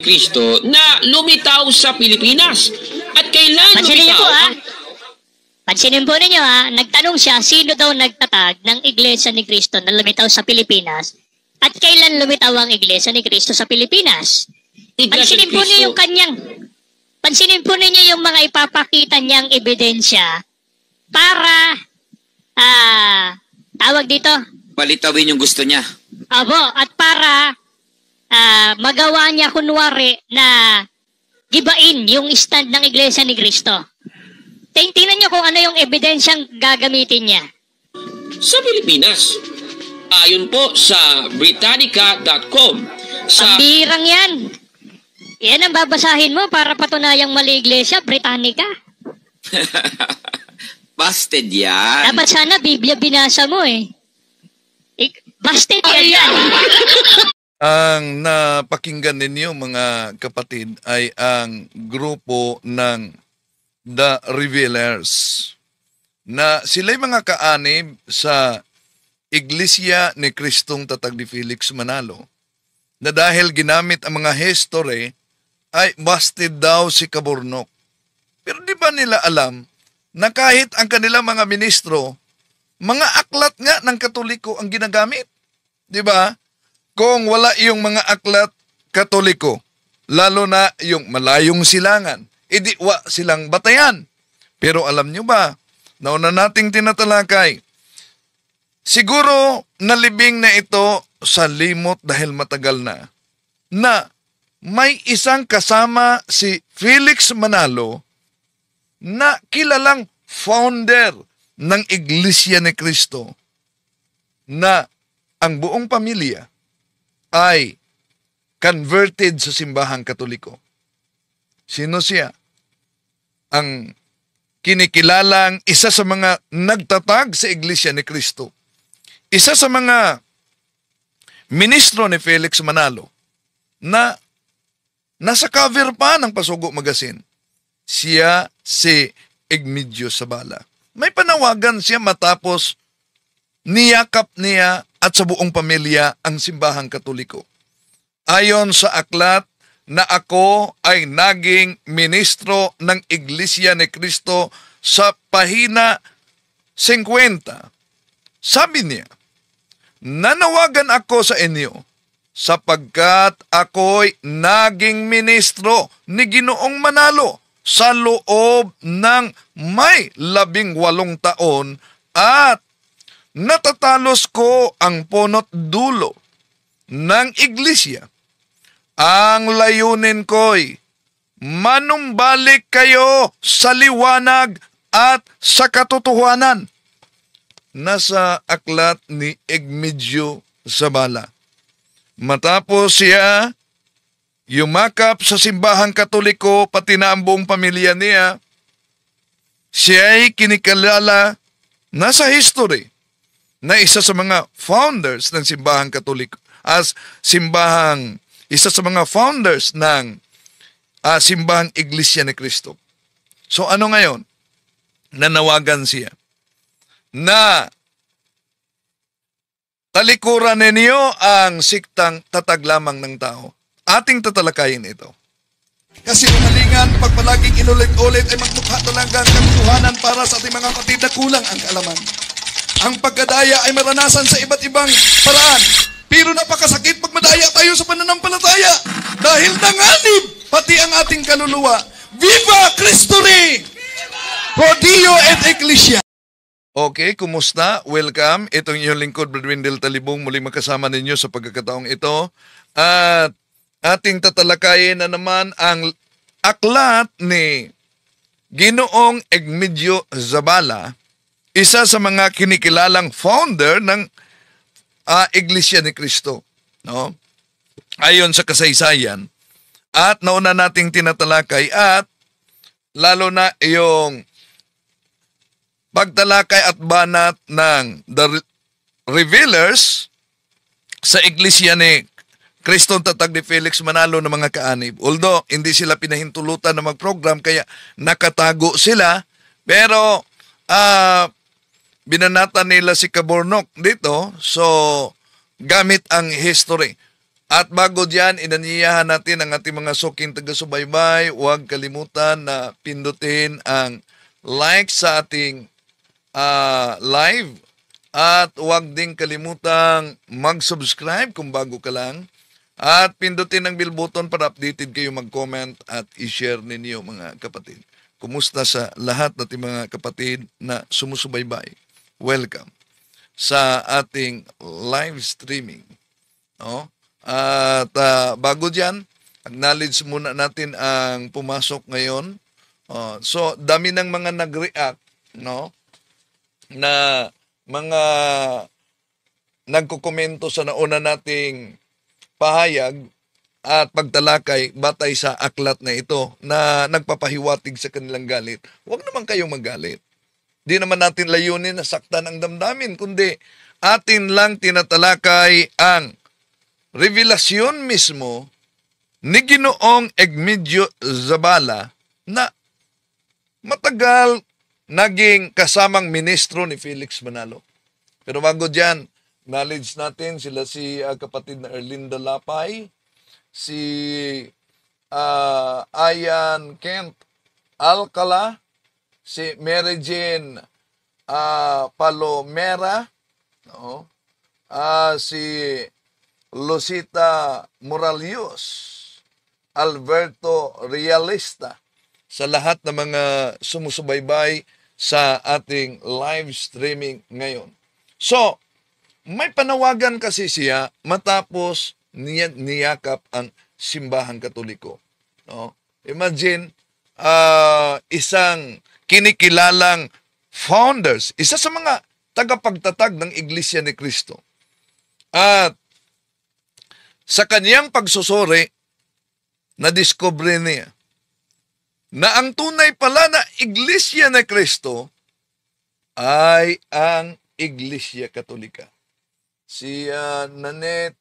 Kristo na lumitaw sa Pilipinas. At kailan Pansinin niyo lumitaw? po ha. Pansinin po ninyo ha. Nagtanong siya, sino daw nagtatag ng Iglesia ni Cristo na lumitaw sa Pilipinas? At kailan lumitaw ang Iglesia ni Cristo sa Pilipinas? Pansinin po niyo yung kanyang... Pansinin po ninyo yung mga ipapakita niyang ebidensya para... tawag dito? Palitawin yung gusto niya. Abo, at para... magawa niya kunwari na gibain yung stand ng Iglesia ni Cristo. Tingnan niyo kung ano yung ebidensyang gagamitin niya. Sa Pilipinas. Ayon po sa Britannica.com. Pambirang yan. Yan ang babasahin mo para patunayang mali Iglesia, Britannica. Busted yan. Dapat sana Biblia binasa mo eh. Busted yan. Ang napakinggan ninyo mga kapatid ay ang grupo ng The Revealers na sila'y mga kaanib sa Iglesia ni Kristong Tatag ni Felix Manalo na dahil ginamit ang mga history ay busted daw si Kaburnok. Pero di ba nila alam na kahit ang kanilang mga ministro, mga aklat nga ng Katoliko ang ginagamit? Di ba? Kung wala yung mga aklat Katoliko, lalo na yung malayong silangan, edi wa silang batayan. Pero alam nyo ba, nauna nating tinatalakay, siguro nalibing na ito sa limot dahil matagal na may isang kasama si Felix Manalo na kilalang founder ng Iglesia ni Cristo na ang buong pamilya ay converted sa simbahang Katoliko. Sino siya? Ang kinikilalang isa sa mga nagtatag sa Iglesia ni Cristo. Isa sa mga ministro ni Felix Manalo na nasa cover pa ng Pasugo Magazine. Siya si Egmedio Zabala. May panawagan siya matapos niyakap niya at sa buong pamilya ang simbahang Katoliko. Ayon sa aklat na ako ay naging ministro ng Iglesia ni Cristo sa pahina 50. Sabi niya, nanawagan ako sa inyo sapagkat ako'y naging ministro ni Ginoong Manalo sa loob ng may 18 taon at natatalos ko ang punot dulo ng Iglesia. Ang layunin ko'y manumbalik kayo sa liwanag at sa katotohanan. Nasa aklat ni Egmedio Zabala. Matapos siya yumakap sa simbahang Katoliko pati na ang buong pamilya niya, siya'y kinikilala na sa history na isa sa mga founders ng simbahang Katoliko, isa sa mga founders ng simbahang Iglesia ni Cristo. So ano ngayon? Nanawagan siya na talikuran ninyo ang siktang tatag lamang ng tao. Ating tatalakayin ito. Kasi umalingan, pag palaging inulit-ulit ay magmukha talaga ang katotohanan para sa ating mga kapatid na kulang ang kaalaman. Ang pagkadaya ay maranasan sa iba't ibang paraan. Pero napakasakit pag madaya tayo sa pananampalataya. Dahil nanganib pati ang ating kaluluwa. Viva Cristo Rey! Pro Dio et Ecclesia! Okay, kumusta? Welcome. Itong iyong lingkod, Brother Wendell Talibong, muling makasama ninyo sa pagkakataong ito. At ating tatalakayin na naman ang aklat ni Ginoong Egmedio Zabala, isa sa mga kinikilalang founder ng Iglesia ni Cristo. No? Ayon sa kasaysayan. At nauna nating tinatalakay at lalo na yung pagtalakay at banat ng The Revealers sa Iglesia ni Kristong Tatag ni Felix Manalo ng mga kaanib. Although, hindi sila pinahintulutan na mag-program, kaya nakatago sila. Pero, binanatan nila si Kaburnok dito. So, gamit ang history. At bago diyan, inanyayahan natin ang ating mga suking taga-subaybay. Huwag kalimutan na pindutin ang like sa ating live. At huwag din kalimutang mag-subscribe kung bago ka lang. At pindutin ang bell button para updated kayo mag-comment at i-share ninyo mga kapatid. Kumusta sa lahat nating mga kapatid na sumusubaybay? Welcome sa ating live streaming. No? At bago dyan, acknowledge muna natin ang pumasok ngayon. So, dami ng mga nag-react, no? Na mga nagkukomento sa nauna nating pahayag at pagtalakay batay sa aklat na ito na nagpapahiwatig sa kanilang galit. Huwag naman kayong magalit. Di naman natin layunin na saktan ang damdamin, kundi atin lang tinatalakay ang revelasyon mismo ni Ginoong Egmedio Zabala na matagal naging kasamang ministro ni Felix Manalo. Pero bago dyan, knowledge natin sila si kapatid na Erlinda Lapay, si Ayan Kent Alcala, si Mary Jane Palomera, no? Si Lucita Moralios, Alberto Realista, sa lahat ng mga sumusubaybay sa ating live streaming ngayon. So, may panawagan kasi siya matapos niyakap ang simbahang Katoliko. No? Imagine, isang kinikilalang founders, isa sa mga tagapagtatag ng Iglesia ni Cristo. At sa kaniyang pagsusuri, na-discover niya na ang tunay pala na Iglesia ni Cristo ay ang Iglesia Katolika. Si Nanette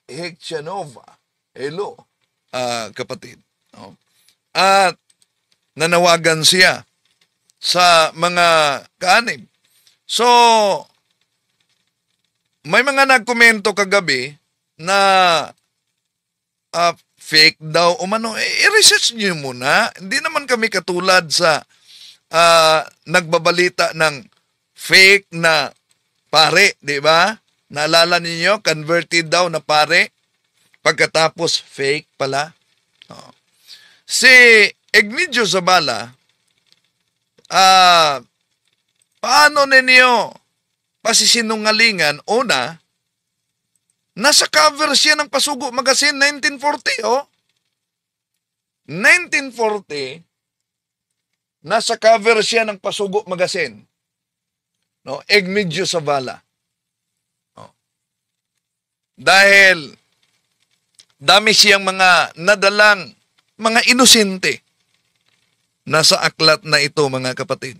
Hekchanova, hello, kapatid. No? At nanawagan siya sa mga kaanib. So, may mga nagkomento kagabi na fake daw umano. I-research niyo muna. Hindi naman kami katulad sa nagbabalita ng fake na pare, di ba? Naalala niyo, converted daw na pare. Pagkatapos, fake pala. Si Egmedio Zabala, paano ninyo pasisinungalingan? Una, nasa cover siya ng Pasugo Magazine 1940, oh. 1940, nasa cover siya ng Pasugo Magazine. No, Egmedio Zabala. Oh. Dahil dami siyang mga nadalang mga inosente nasa aklat na ito, mga kapatid.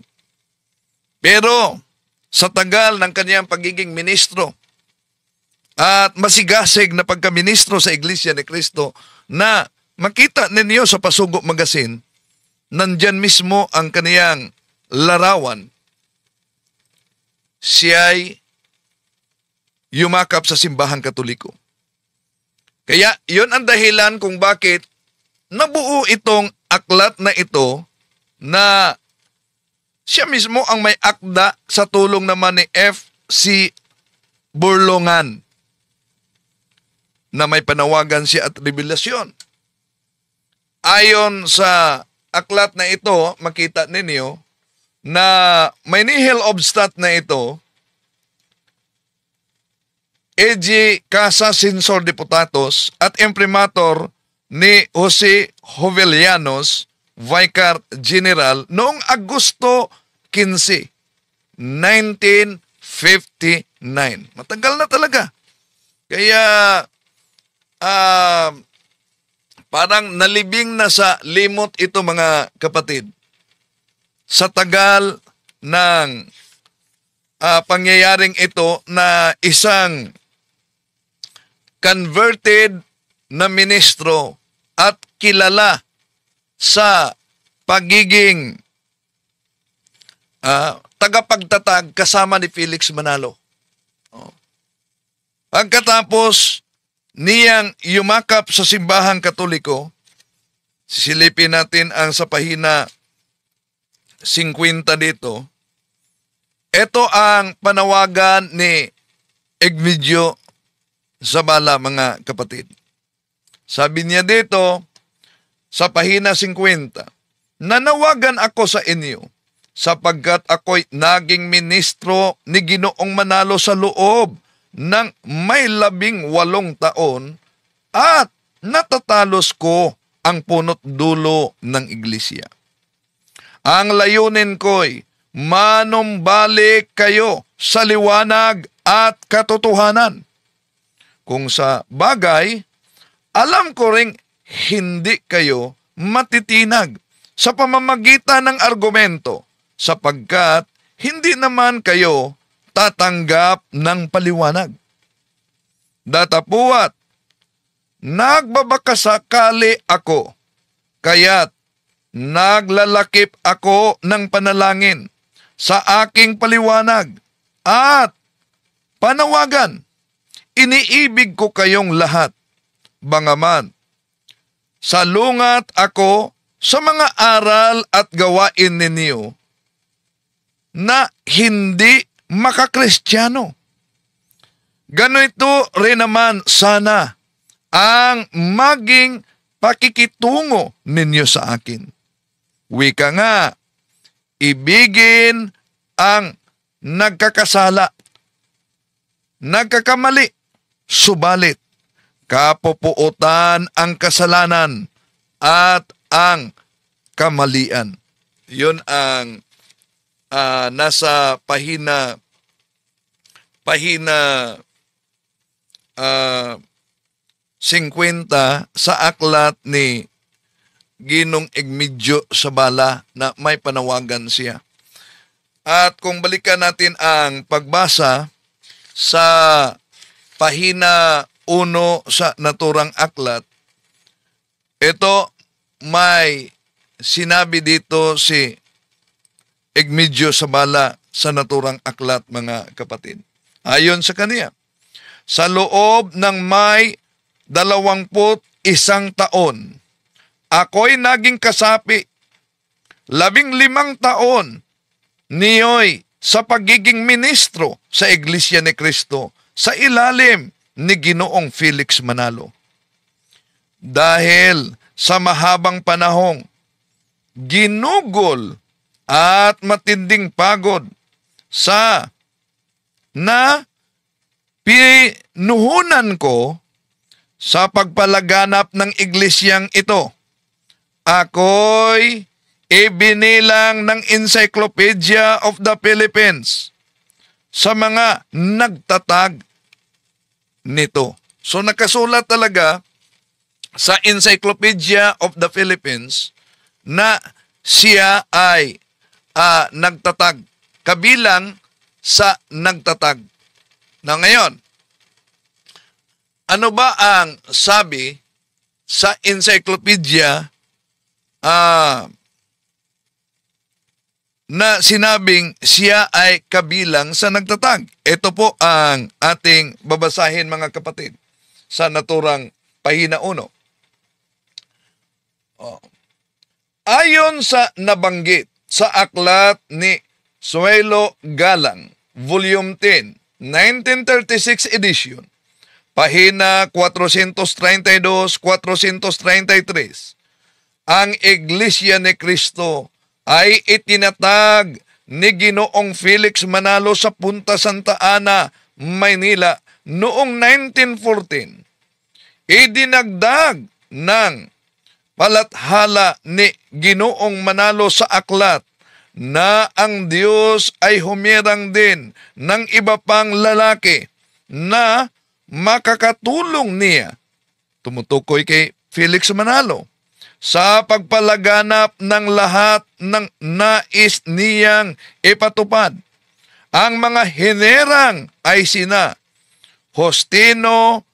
Pero sa tagal ng kanyang pagiging ministro at masigasig na pagkaministro sa Iglesia ni Cristo, na makita ninyo sa Pasugo Magazine, nandyan mismo ang kaniyang larawan. Siya'y yumakap sa simbahang Katoliko. Kaya yun ang dahilan kung bakit nabuo itong aklat na ito, na siya mismo ang may akda sa tulong naman ni F.C. Burlongan, na may panawagan siya at revelasyon. Ayon sa aklat na ito, makita ninyo na may nihil obstat na ito, E.G. Casa Censor Deputados at imprimator ni Jose Jovellanos, Vicar General, noong Agosto 15, 1959. Matagal na talaga. Kaya parang nalibing na sa limot ito, mga kapatid. Sa tagal ng pangyayaring ito na isang converted na ministro at kilala sa pagiging tagapagtatag kasama ni Felix Manalo. Pagkatapos, niyang yumakap sa simbahang Katoliko. Sisilipin natin ang sa pahina 50 dito. Ito ang panawagan ni Egmedio Zabala, mga kapatid. Sabi niya dito sa pahina 50, nanawagan ako sa inyo sapagkat ako'y naging ministro ni Ginoong Manalo sa loob ng may 18 taon at natatalos ko ang punot dulo ng iglesia. Ang layunin ko'y manumbalik kayo sa liwanag at katotohanan. Kung sa bagay, alam ko ring hindi kayo matitinag sa pamamagitan ng argumento sapagkat hindi naman kayo tatanggap ng paliwanag. Datapuat, nagbabakasakali ako, kaya't naglalakip ako ng panalangin sa aking paliwanag at panawagan. Iniibig ko kayong lahat, bangaman salungat ako sa mga aral at gawain ninyo na hindi makakristyano. Ganito rin naman sana ang maging pakikitungo ninyo sa akin. Wika nga, ibigin ang nagkakasala, nagkakamali, subalit kapupuutan ang kasalanan at ang kamalian. Yun ang nasa pahina 50 sa aklat ni Ginong Egmedio Zabala na may panawagan siya. At kung balikan natin ang pagbasa sa pahina 1 sa naturang aklat, ito may sinabi dito si Egmedio Zabala sa naturang aklat, mga kapatid. Ayon sa kaniya, sa loob ng may 21 taon, ako'y naging kasapi, 15 taon niyo'y sa pagiging ministro sa Iglesia ni Cristo sa ilalim ni Ginoong Felix Manalo. Dahil sa mahabang panahong ginugol at matinding pagod sa na pinuhunan ko sa pagpalaganap ng iglesyang ito, ako'y ibinilang ng Encyclopedia of the Philippines sa mga nagtatag nito. So nakasulat talaga sa Encyclopedia of the Philippines na siya ay nagtatag, kabilang sa nagtatag. Na ngayon, ano ba ang sabi sa encyclopedia na sinabing siya ay kabilang sa nagtatag? Ito po ang ating babasahin, mga kapatid, sa naturang pahina 1. Ayon sa nabanggit sa aklat ni Suelo Galang, Volume 10, 1936 edition, pahina 432-433, ang Iglesia ni Cristo ay itinatag ni Ginoong Felix Manalo sa Punta Santa Ana, Maynila noong 1914. Idinagdag ng palathala ni Ginoong Manalo sa aklat na ang Diyos ay humirang din ng iba pang lalaki na makakatulong niya, tumutukoy kay Felix Manalo, sa pagpalaganap ng lahat ng nais niyang ipatupad. Ang mga hinerang ay sina Justino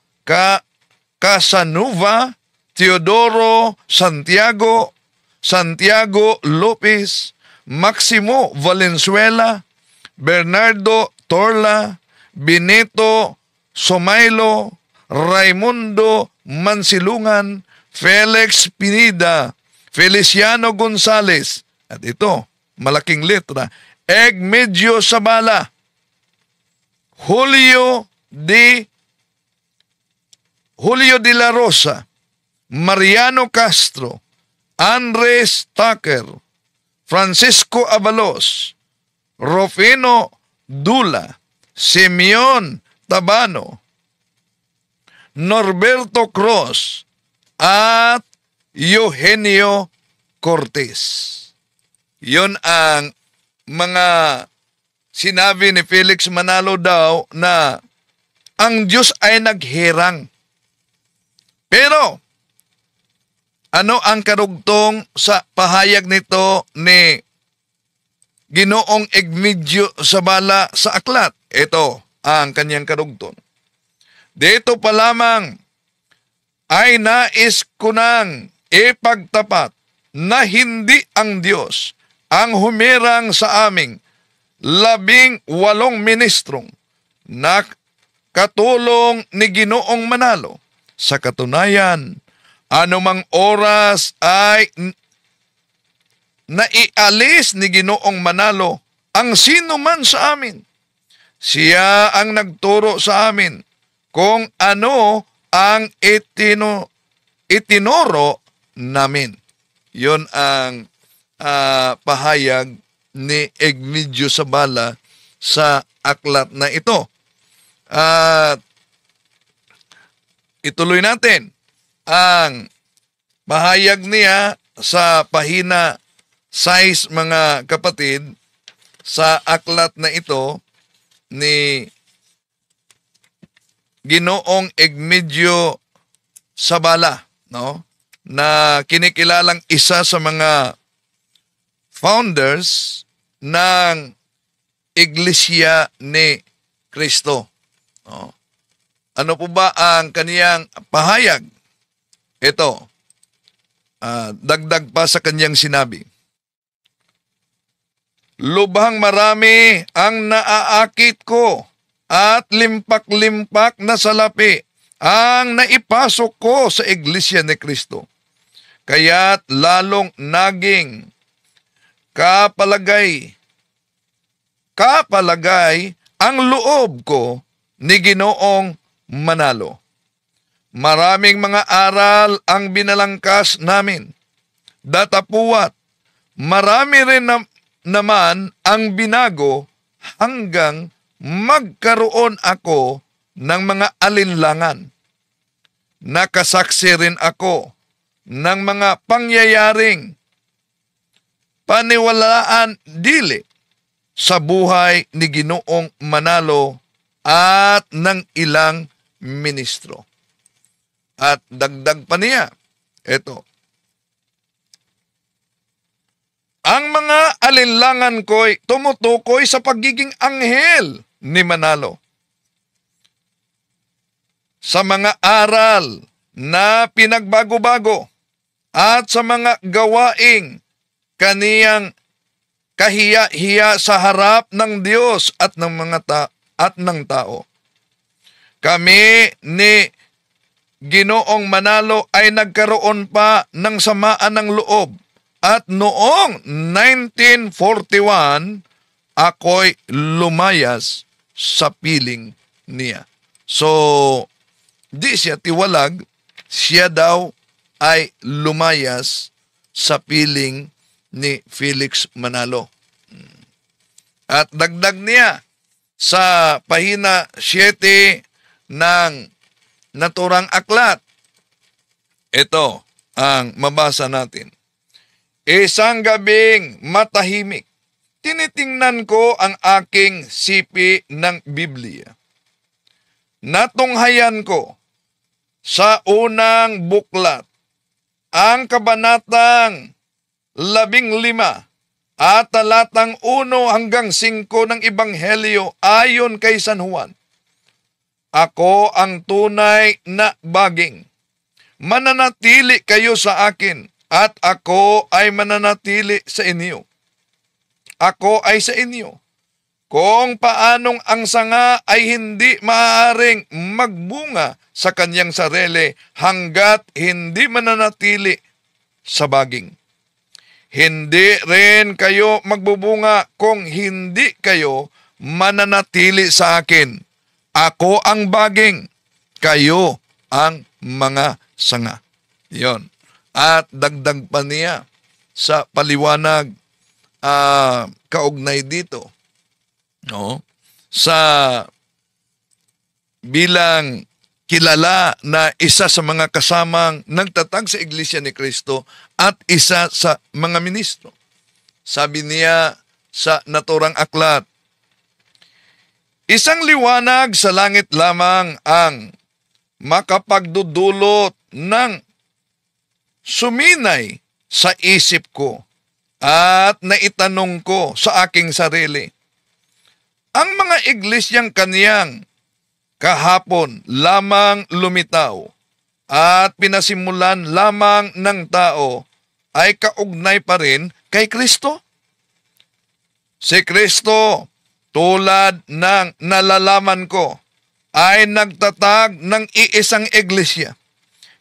Casanova, Teodoro Santiago, Santiago Lopez, Maximo Valenzuela, Bernardo Torla, Benito Somailo, Raimundo Mansilungan, Felix Pineda, Feliciano Gonzales, at ito, malaking letra, Egmedio Sabala, Julio de la Rosa, Mariano Castro, Andres Tucker, Francisco Abalos, Rufino Dula, Simeon Tabano, Norberto Cruz, at Eugenio Cortez. Yun ang mga sinabi ni Felix Manalo daw na ang Diyos ay naghirang. Pero, ano ang karugtong sa pahayag nito ni Ginoong Egmedio Sabala sa aklat? Ito ang kanyang karugtong. Dito pa lamang ay nais ko nang ipagtapat na hindi ang Diyos ang humirang sa aming 18 ministrong na katulong ni Ginoong Manalo. Sa katunayan, anumang oras ay naialis ni Ginoong Manalo ang sino man sa amin. Siya ang nagturo sa amin kung ano ang itinuro namin. Yon ang pahayag ni Egmedio Sabala sa aklat na ito. At ituloy natin ang pahayag niya sa pahina 6, mga kapatid, sa aklat na ito ni Ginoong Egmedio Sabala, no? Na kinikilalang isa sa mga founders ng Iglesia ni Cristo. No? Ano po ba ang kaniyang pahayag? Ito, dagdag pa sa kaniyang sinabi. Lubhang marami ang naaakit ko at limpak-limpak na salapi ang naipasok ko sa Iglesia ni Cristo. Kaya't lalong naging kapalagay ang loob ko ni Ginoong Manalo. Maraming mga aral ang binalangkas namin. Datapuat, marami rin naman ang binago hanggang magkaroon ako ng mga alinlangan. Nakasaksi rin ako ng mga pangyayaring paniwalaan dili sa buhay ni Ginoong Manalo at ng ilang ministro. At dagdag pa niya, ito, ang mga alinlangan ko'y tumutukoy sa pagiging anghel ni Manalo. Sa mga aral na pinagbago-bago at sa mga gawaing kaniyang kahiya-hiya sa harap ng Diyos at ng mga tao. Kami ni Ginoong Manalo ay nagkaroon pa ng samaan ng loob at noong 1941 ako'y lumayas sa piling niya. So, di siya tiwalag, siya daw ay lumayas sa piling ni Felix Manalo. At dagdag niya sa pahina 7 ng naturang aklat. Ito ang mabasa natin. Isang gabing matahimik, tinitingnan ko ang aking sipi ng Biblia. Natunghayan ko sa unang buklat ang kabanatang 15 at talatang 1 hanggang 5 ng Ebanghelyo ayon kay San Juan. Ako ang tunay na baging. Mananatili kayo sa akin at ako ay mananatili sa inyo. Ako ay sa inyo. kung paanong ang sanga ay hindi maaaring magbunga sa kanyang sarili hanggat hindi mananatili sa baging. Hindi rin kayo magbubunga kung hindi kayo mananatili sa akin. Ako ang baging, kayo ang mga sanga. Yon. At dagdag pa niya sa paliwanag kaugnay dito. No? Sa bilang kilala na isa sa mga kasamang nagtatag sa Iglesia ni Cristo at isa sa mga ministro. Sabi niya sa naturang aklat, isang liwanag sa langit lamang ang makapagdudulot ng suminay sa isip ko at naitanong ko sa aking sarili. Ang mga iglesyang kaniyang kahapon lamang lumitaw at pinasimulan lamang ng tao ay kaugnay pa rin kay Kristo? Si Kristo, tulad ng nalalaman ko, ay nagtatag ng iisang iglesia.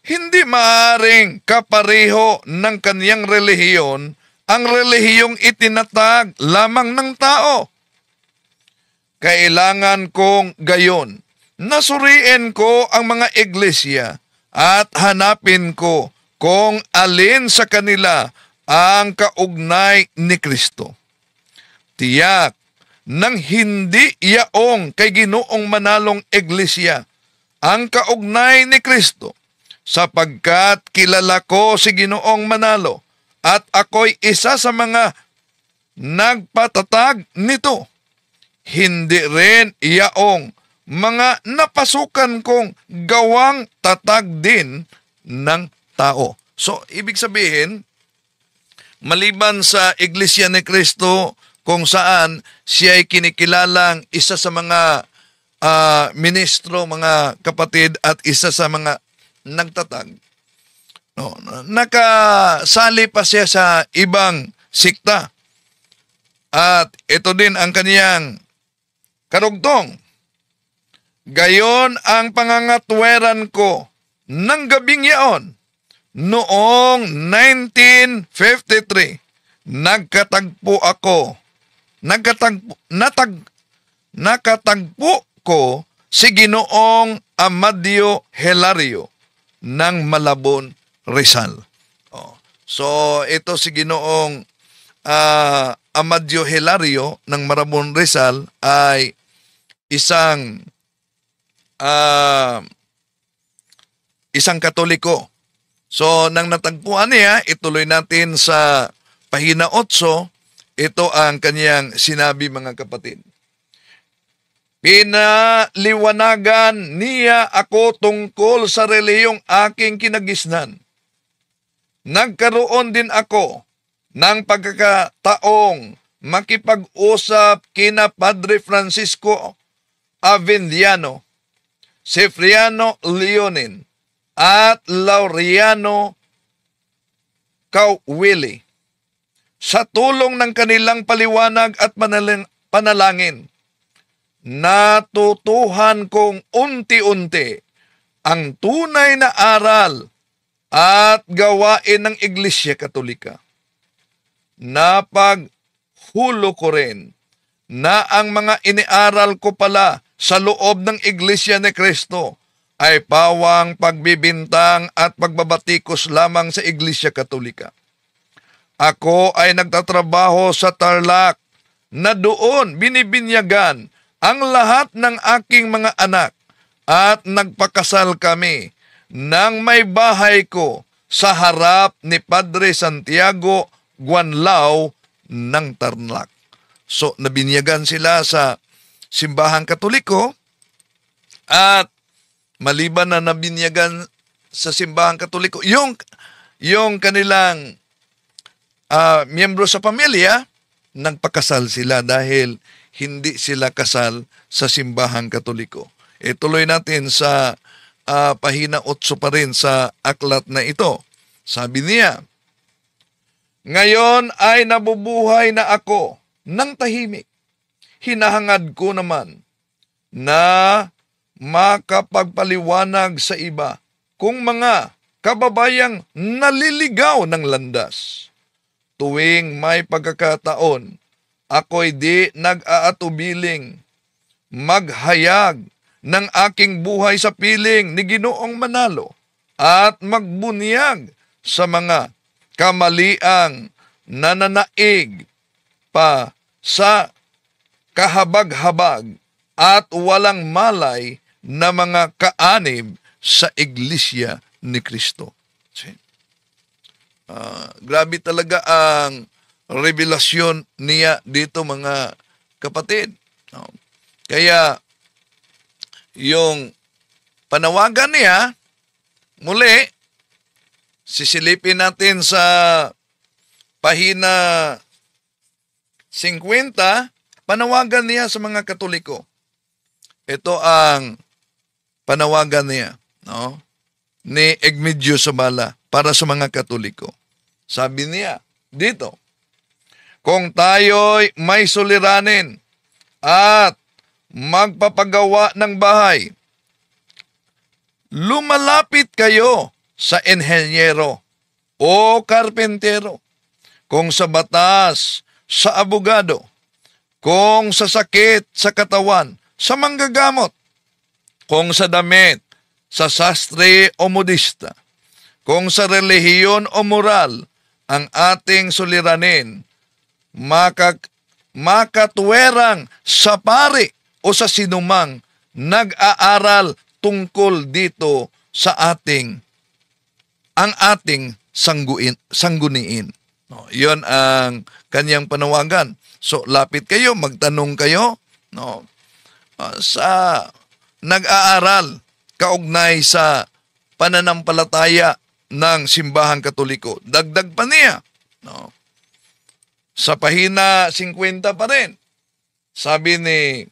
Hindi maaaring kapareho ng kaniyang relihiyon ang relihiyong itinatag lamang ng tao. Kailangan kong gayon. Nasuriin ko ang mga iglesia at hanapin ko kung alin sa kanila ang kaugnay ni Kristo. Tiyak nang hindi yaong kay Ginoong Manalong Iglesia ang kaugnay ni Kristo, sapagkat kilala ko si Ginoong Manalo at ako'y isa sa mga nagpatatag nito. Hindi rin yaong mga napasukan kong gawang tatag din ng tao. So, ibig sabihin, maliban sa Iglesia ni Cristo, kung saan siya ay kinikilalang isa sa mga ministro, mga kapatid, at isa sa mga nagtatag, no, nakasali pa siya sa ibang sikta. At ito din ang kaniyang karugtong. Gayon ang pangangatweran ko ng gabing yaon. Noong 1953, nakatagpo ko si Ginoong Amadeo Hilario ng Malabon, Rizal. So, ito si Ginoong Amadeo Hilario ng Malabon, Rizal ay isang Katoliko. So, nang natagpuan niya, ituloy natin sa pahina 8, ito ang kanyang sinabi, mga kapatid. Pinaliwanagan niya ako tungkol sa reliyong aking kinagisnan. Nagkaroon din ako ng pagkakataong makipag-usap kina Padre Francisco Avellano, Cipriano Leonin, at Laureano Cauwili. Sa tulong ng kanilang paliwanag at panalangin, natutuhan kong unti-unti ang tunay na aral at gawain ng Iglesia Katolika. Napaghulo ko rin na ang mga iniaral ko pala sa loob ng Iglesia ni Cristo ay pawang pagbibintang at pagbabatikos lamang sa Iglesia Katolika. Ako ay nagtatrabaho sa Tarlac na doon binibinyagan ang lahat ng aking mga anak at nagpakasal kami nang may bahay ko sa harap ni Padre Santiago Guanlao ng Tarlac. So, nabinyagan sila sa simbahang Katoliko at maliban na nabinyagan sa simbahang Katoliko, yung kanilang miyembro sa pamilya, nagpakasal sila dahil hindi sila kasal sa simbahang Katoliko. Tuloy natin sa pahina 8 pa rin sa aklat na ito. Sabi niya, ngayon ay nabubuhay na ako ng tahimik. hinahangad ko naman na makapagpaliwanag sa iba kung mga kababayang naliligaw ng landas. Tuwing may pagkakataon, ako'y di nag-aatubiling maghayag ng aking buhay sa piling ni Ginoong Manalo at magbunyag sa mga kamaliang nananaig pa sa kahabag-habag at walang malay na mga kaanib sa Iglesia ni Kristo. Grabe talaga ang revelasyon niya dito, mga kapatid. Kaya yung panawagan niya, muli, sisilipin natin sa pahina 50, panawagan niya sa mga Katoliko. Ito ang panawagan niya, no, ni Egmedio Zabala para sa mga Katoliko. Sabi niya dito, kung tayo'y may suliranin at magpapagawa ng bahay, lumalapit kayo sa inhenyero o karpentero, kung sa batas, sa abogado, kung sa sakit sa katawan, sa manggagamot, kung sa damit, sa sastre o modista, kung sa relihiyon o moral, ang ating suliranin, makatwerang sa pari o sa sinumang nag-aaral tungkol dito sa ang ating sangguniin. No, yon ang kanyang panawagan. So, lapit kayo, magtanong kayo, no, sa nag-aaral kaugnay sa pananampalataya ng Simbahang Katoliko. Dagdag pa niya, no, sa pahina 50 pa rin, sabi ni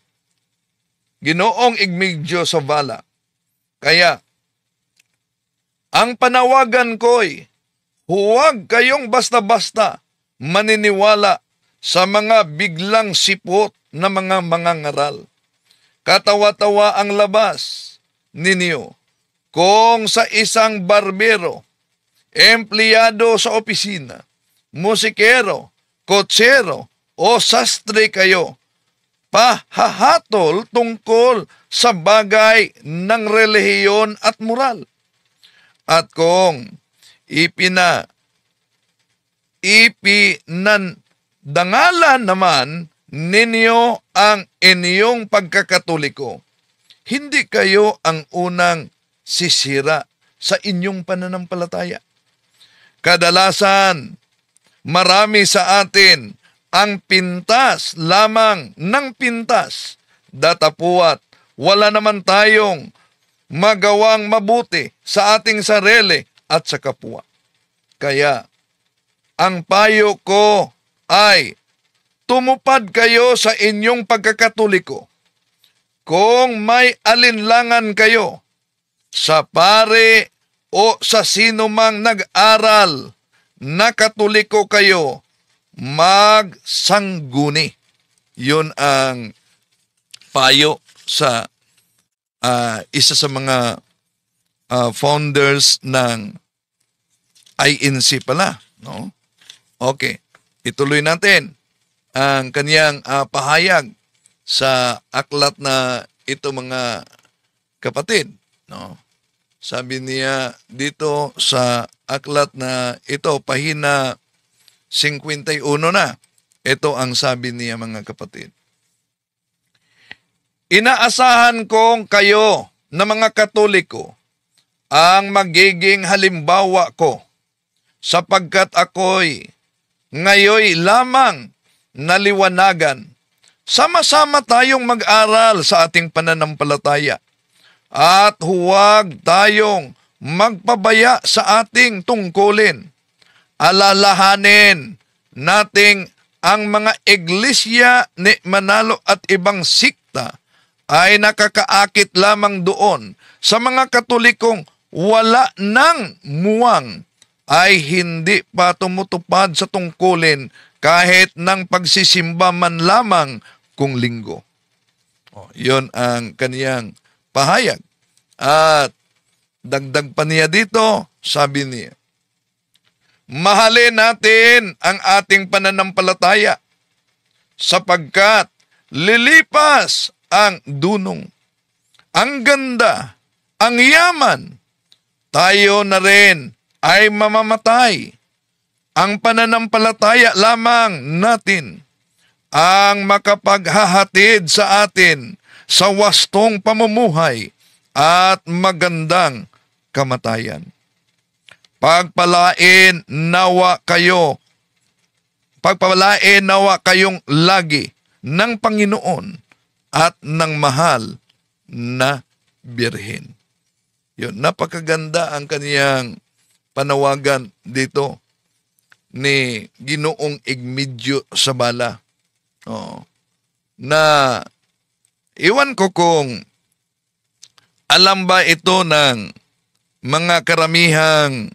Ginoong Egmedio Zabala, kaya ang panawagan ko'y huwag kayong basta-basta maniniwala sa mga biglang sipot na mga mangangaral. Katawa-tawa ang labas ninyo kung sa isang barbero, empleyado sa opisina, musikero, kotsero o sastre kayo, pahahatol tungkol sa bagay ng relihiyon at moral. At kung ipinandangalan naman ninyo ang inyong pagkakatoliko, hindi kayo ang unang sisira sa inyong pananampalataya. Kadalasan, marami sa atin ang pintas lamang ng pintas, datapuat wala naman tayong magawang mabuti sa ating sarili at sa kapwa. Kaya, ang payo ko ay tumupad kayo sa inyong pagkakatoliko. Kung may alinlangan kayo sa pare o sa sino mang nag-aral na Katoliko kayo, magsangguni. Yun ang payo sa isa sa mga founders ng INC pala, no? Okay, ituloy natin ang kaniyang pahayag sa aklat na ito, mga kapatid, no? Sabi niya dito sa aklat na ito, pahina 51 na. Ito ang sabi niya, mga kapatid. Inaasahan kong kayo na mga Katoliko ang magiging halimbawa ko, sapagkat ako'y ngayoy lamang naliwanagan. Sama-sama tayong mag-aral sa ating pananampalataya at huwag tayong magpabaya sa ating tungkulin. Alalahanin nating ang mga iglesia ni Manalo at ibang sikta ay nakakaakit lamang doon sa mga Katolikong wala ng muwang, ay hindi pa tumutupad sa tungkulin kahit ng pagsisimba man lamang kung linggo. Yun ang kaniyang pahayag. At dagdag pa niya dito, sabi niya, mahalin natin ang ating pananampalataya sapagkat lilipas ang dunong, ang ganda, ang yaman, tayo na rin ay mamamatay. Ang pananampalataya lamang natin ang makapaghahatid sa atin sa wastong pamumuhay at magandang kamatayan. Pagpalain nawa kayong lagi ng Panginoon at ng mahal na Birhen. Yun, napakaganda ang kaniyang panawagan dito ni Ginoong Igmedio Zabala. Na iwan ko kung alam ba ito ng mga karamihang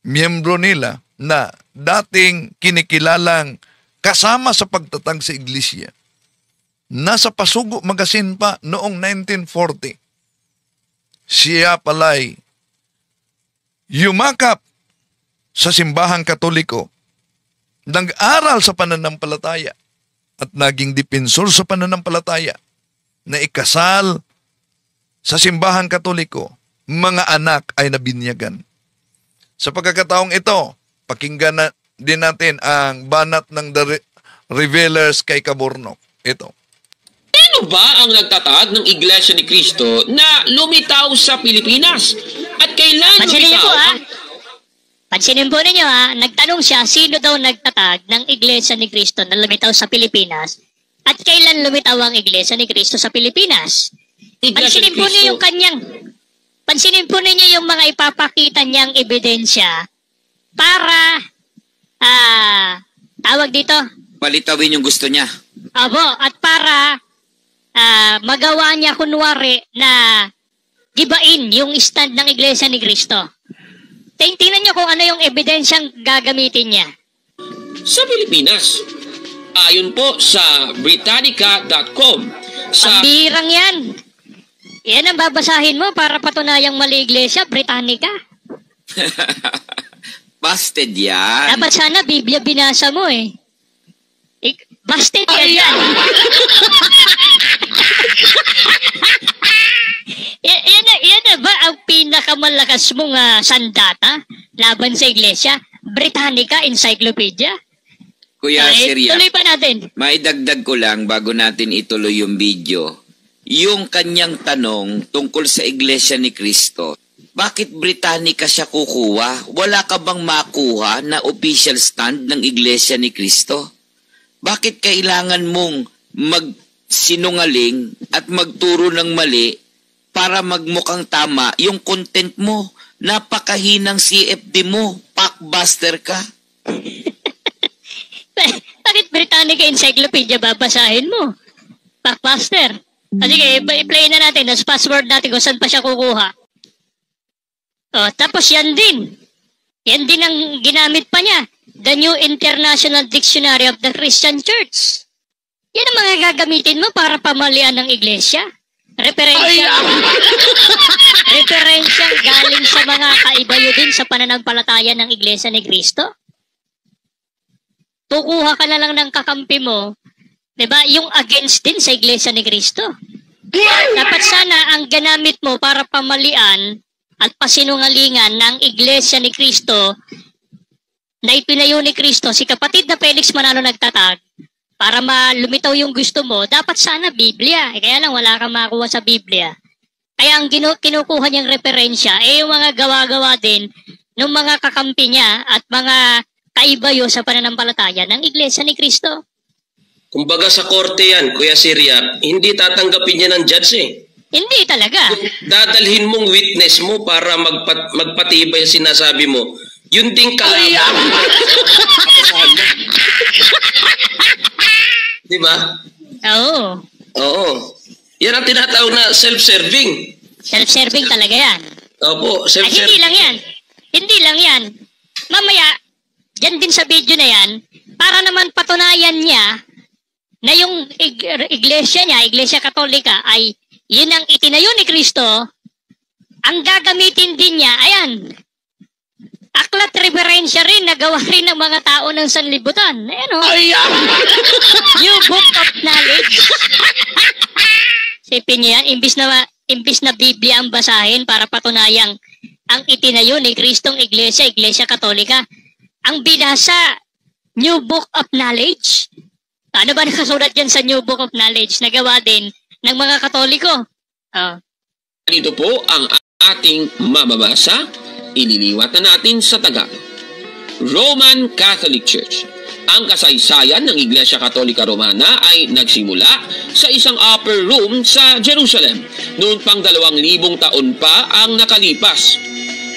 miyembro nila na dating kinikilalang kasama sa pagtatag sa iglesia. Nasa Pasugo Magazine pa noong 1940. Siya pala'y yumakap sa simbahang Katoliko, nag-aral sa pananampalataya at naging dipensor sa pananampalataya na ikasal sa simbahang Katoliko, mga anak ay nabinyagan. Sa pagkakataong ito, pakinggan na din natin ang banat ng The Revealers kay Cabornok. Ito. Sino ba ang nagtatag ng Iglesia ni Cristo na lumitaw sa Pilipinas? At kailan Pansinin niyo lumitaw po ang... Pansinin po ninyo nagtanong siya sino daw nagtatag ng Iglesia ni Cristo na lumitaw sa Pilipinas at kailan lumitaw ang Iglesia ni Cristo sa Pilipinas. Iglesia ni Pansinin po Cristo? niyo pansinin po ninyo yung mga ipapakita niyang ebidensya para, tawag dito, Palitawin yung gusto niya. abo, at para magawa niya kunwari na gibain yung stand ng Iglesia ni Cristo. Tingnan niyo kung ano yung ebidensyang gagamitin niya. Sa Pilipinas. Ayon po sa Britannica.com. Sa Pambirang yan. Yan ang babasahin mo para patunayang mali Iglesia, Britannica. Busted yan. Dapat sana Biblia binasa mo eh. Busted yan. Yan na ba ang pinakamalakas mong sandata laban sa Iglesia? Britannica Encyclopedia? Kuya Siriac, tuloy pa natin. may dagdag ko lang bago natin ituloy yung video. Yung kanyang tanong tungkol sa Iglesia ni Cristo, bakit Britannica siya kukuha? Wala ka bang makuha na official stand ng Iglesia ni Cristo? Bakit kailangan mong magsinungaling at magturo ng mali para magmukhang tama yung content mo? Napakahinang CFD mo, packbuster ka. Bakit Britannica Encyclopedia babasahin mo? Packbuster. Sige, i-play na natin. As password natin kung saan pa siya kukuha. Tapos yan din. Yan din ang ginamit pa niya. The New International Dictionary of the Christian Church. Yan ang mga gagamitin mo para pamalian ng iglesia. Referensyang galing sa mga kaibayo din sa pananampalataya ng Iglesia ni Cristo. Kukuha ka na lang ng kakampi mo, diba? Yung against din sa Iglesia ni Cristo. Dapat sana ang ganamit mo para pamalian at pasinungalingan ng Iglesia ni Cristo na ipinayo ni Cristo, si kapatid na Felix Manalo nagtatag, para malumitaw yung gusto mo, dapat sana Biblia. Kaya lang wala kang makuha sa Biblia. Kaya ang kinukuha niyang referensya, yung mga gawa-gawa din ng mga kakampi niya at mga kaibayo sa pananampalataya ng Iglesia ni Cristo. Kumbaga sa korte yan, Kuya Siriac, hindi tatanggapin niya ng judge eh. Hindi talaga. Dadalhin mong witness mo para magpatibay ang sinasabi mo. Yun din kalaban. Di ba? Oo. Oo. Yan ang tinatawag na self-serving. Self-serving talaga yan. Opo, Ay, self-serving. hindi lang yan. Hindi lang yan. Mamaya, dyan din sa video na yan, para naman patunayan niya na yung iglesia niya, Iglesia Katolika, ay yun ang itinayo ni Kristo, ang gagamitin din niya, ayan, aklat referensya rin, nagawa rin ng mga tao ng sanlibutan. Ayan o. New Book of Knowledge. Sipin niyo yan, imbis na Biblia ang basahin para patunayang ang itinayo ni Kristong Iglesia, Iglesia Katolika, ang binasa, New Book of Knowledge. Ano ba nakasulat dyan sa New Book of Knowledge? Nagawa din ng mga Katoliko. Dito po ang ating mababasa. Ililiwat na natin sa Tagalog. Roman Catholic Church. Ang kasaysayan ng Iglesia Katolika Romana ay nagsimula sa isang upper room sa Jerusalem. Noon pang 2,000 taon pa ang nakalipas.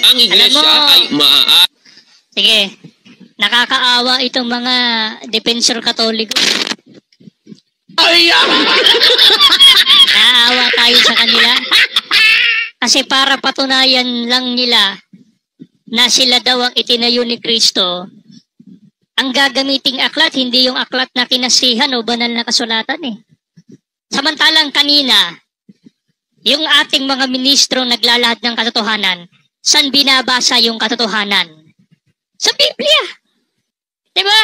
Ang Iglesia ay Sige, nakakaawa itong mga defensor Katoliko. Naawa tayo sa kanila. Kasi para patunayan lang nila na sila daw ang itinayo ni Kristo, ang gagamiting aklat, hindi yung aklat na kinasihan o banal na kasulatan eh. Samantalang kanina, yung ating mga ministro naglalahad ng katotohanan, saan binabasa yung katotohanan? Sa Biblia. Diba?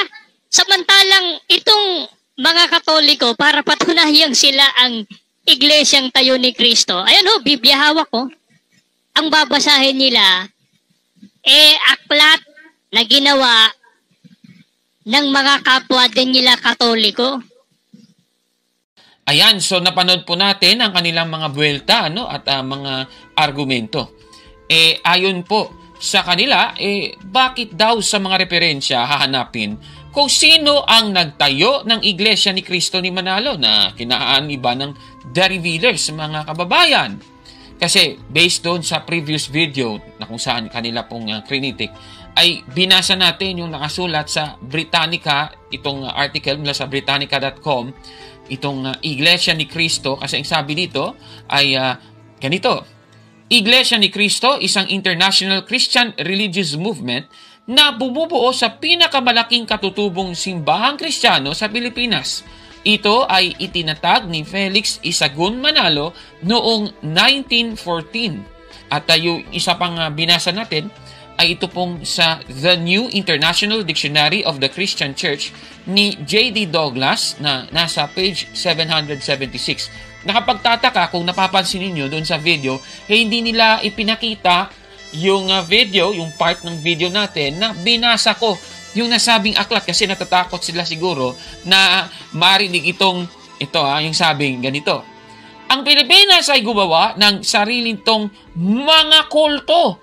Samantalang itong mga Katoliko, para patunayang sila ang iglesyang tayo ni Kristo, ayan o, Biblia hawak ko. Ang babasahin nila, aklat na ginawa ng mga kapwa din nila Katoliko. Ayan, so napanood po natin ang kanilang mga buwelta at mga argumento. Ayon po sa kanila, bakit daw sa mga referensya hahanapin kung sino ang nagtayo ng Iglesia ni Kristo ni Manalo na kinaaniba ng The Revealers, mga kababayan. Kasi based doon sa previous video na kung saan kanila pong critic, ay binasa natin yung nakasulat sa Britannica, itong article mula sa Britannica.com, itong Iglesia ni Cristo, kasi ang sabi dito ay ganito: Iglesia ni Cristo, isang international Christian religious movement na bumubuo sa pinakamalaking katutubong simbahang Kristiyano sa Pilipinas. Ito ay itinatag ni Felix Isagun Manalo noong 1914. At yung isa pang binasa natin ay ito pong sa The New International Dictionary of the Christian Church ni J.D. Douglas na nasa page 776. Nakapagtataka kung napapansin niyo doon sa video, hindi nila ipinakita yung video, yung part ng video natin na binasa ko yung nasabing aklat kasi natatakot sila siguro na marinig ito yung sabing ganito. Ang Pilipinas ay gumawa ng sariling tong mga kulto.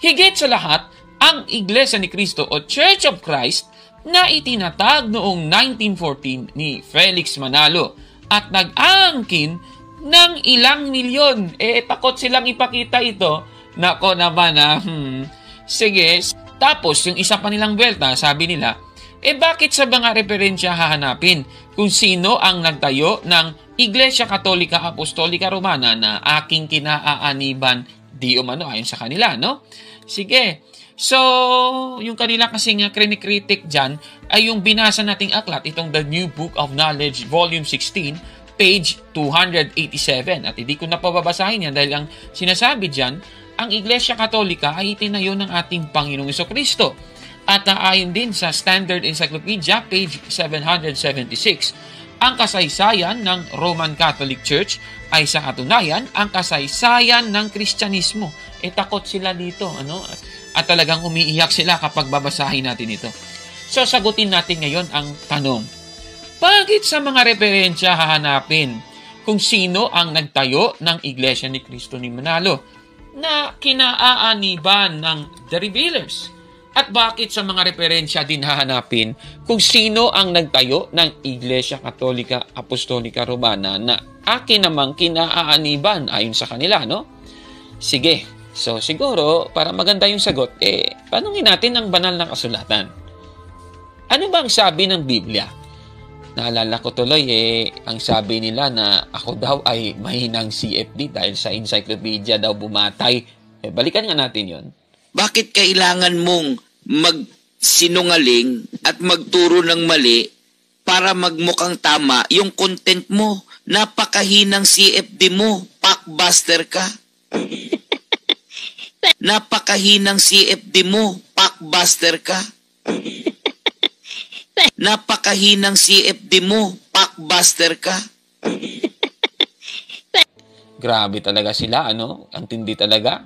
Higit sa lahat, ang Iglesia ni Cristo o Church of Christ na itinatag noong 1914 ni Felix Manalo at nag-aangkin ng ilang milyon. Takot silang ipakita ito. Nako naman Sige. Tapos, yung isa pa nilang buwelta, sabi nila, bakit sa mga referensya hahanapin kung sino ang nagtayo ng Iglesia Katolika Apostolika Romana na aking kinaaaniban di umano ayon sa kanila, no? Sige. So, yung kanila kasing kritik dyan ay yung binasa nating aklat, itong The New Book of Knowledge, Volume 16, page 287. At hindi ko na pababasahin yan dahil ang sinasabi dyan, ang Iglesia Katolika ay itinayo ng ating Panginoong Jesucristo. At ayon din sa Standard Encyclopedia, page 776, ang kasaysayan ng Roman Catholic Church ay sa katunayan ang kasaysayan ng Kristyanismo. Takot sila dito, At talagang umiiyak sila kapag babasahin natin ito. So, sagutin natin ngayon ang tanong. Bakit sa mga referensya hahanapin kung sino ang nagtayo ng Iglesia ni Cristo ni Manalo na kinaaaniban ng The Revealers? At bakit sa mga referensya din hahanapin kung sino ang nagtayo ng Iglesia Katolika Apostolika Romana na akin namang kinaaaniban ayon sa kanila, no? Sige, so siguro para maganda yung sagot, tanungin natin ang banal na kasulatan. Ano bang sabi ng Biblia? Naalala ko tuloy, ang sabi nila na ako daw ay mahinang CFD dahil sa encyclopedia daw bumatay. Balikan nga natin yon. Bakit kailangan mong magsinungaling at magturo ng mali para magmukhang tama yung content mo. Napakahinang CFD mo. Pakbuster ka. Napakahinang CFD mo. Pakbuster ka. Napakahinang CFD mo. Pakbuster ka. Grabe talaga sila, ano? Ang tindi talaga.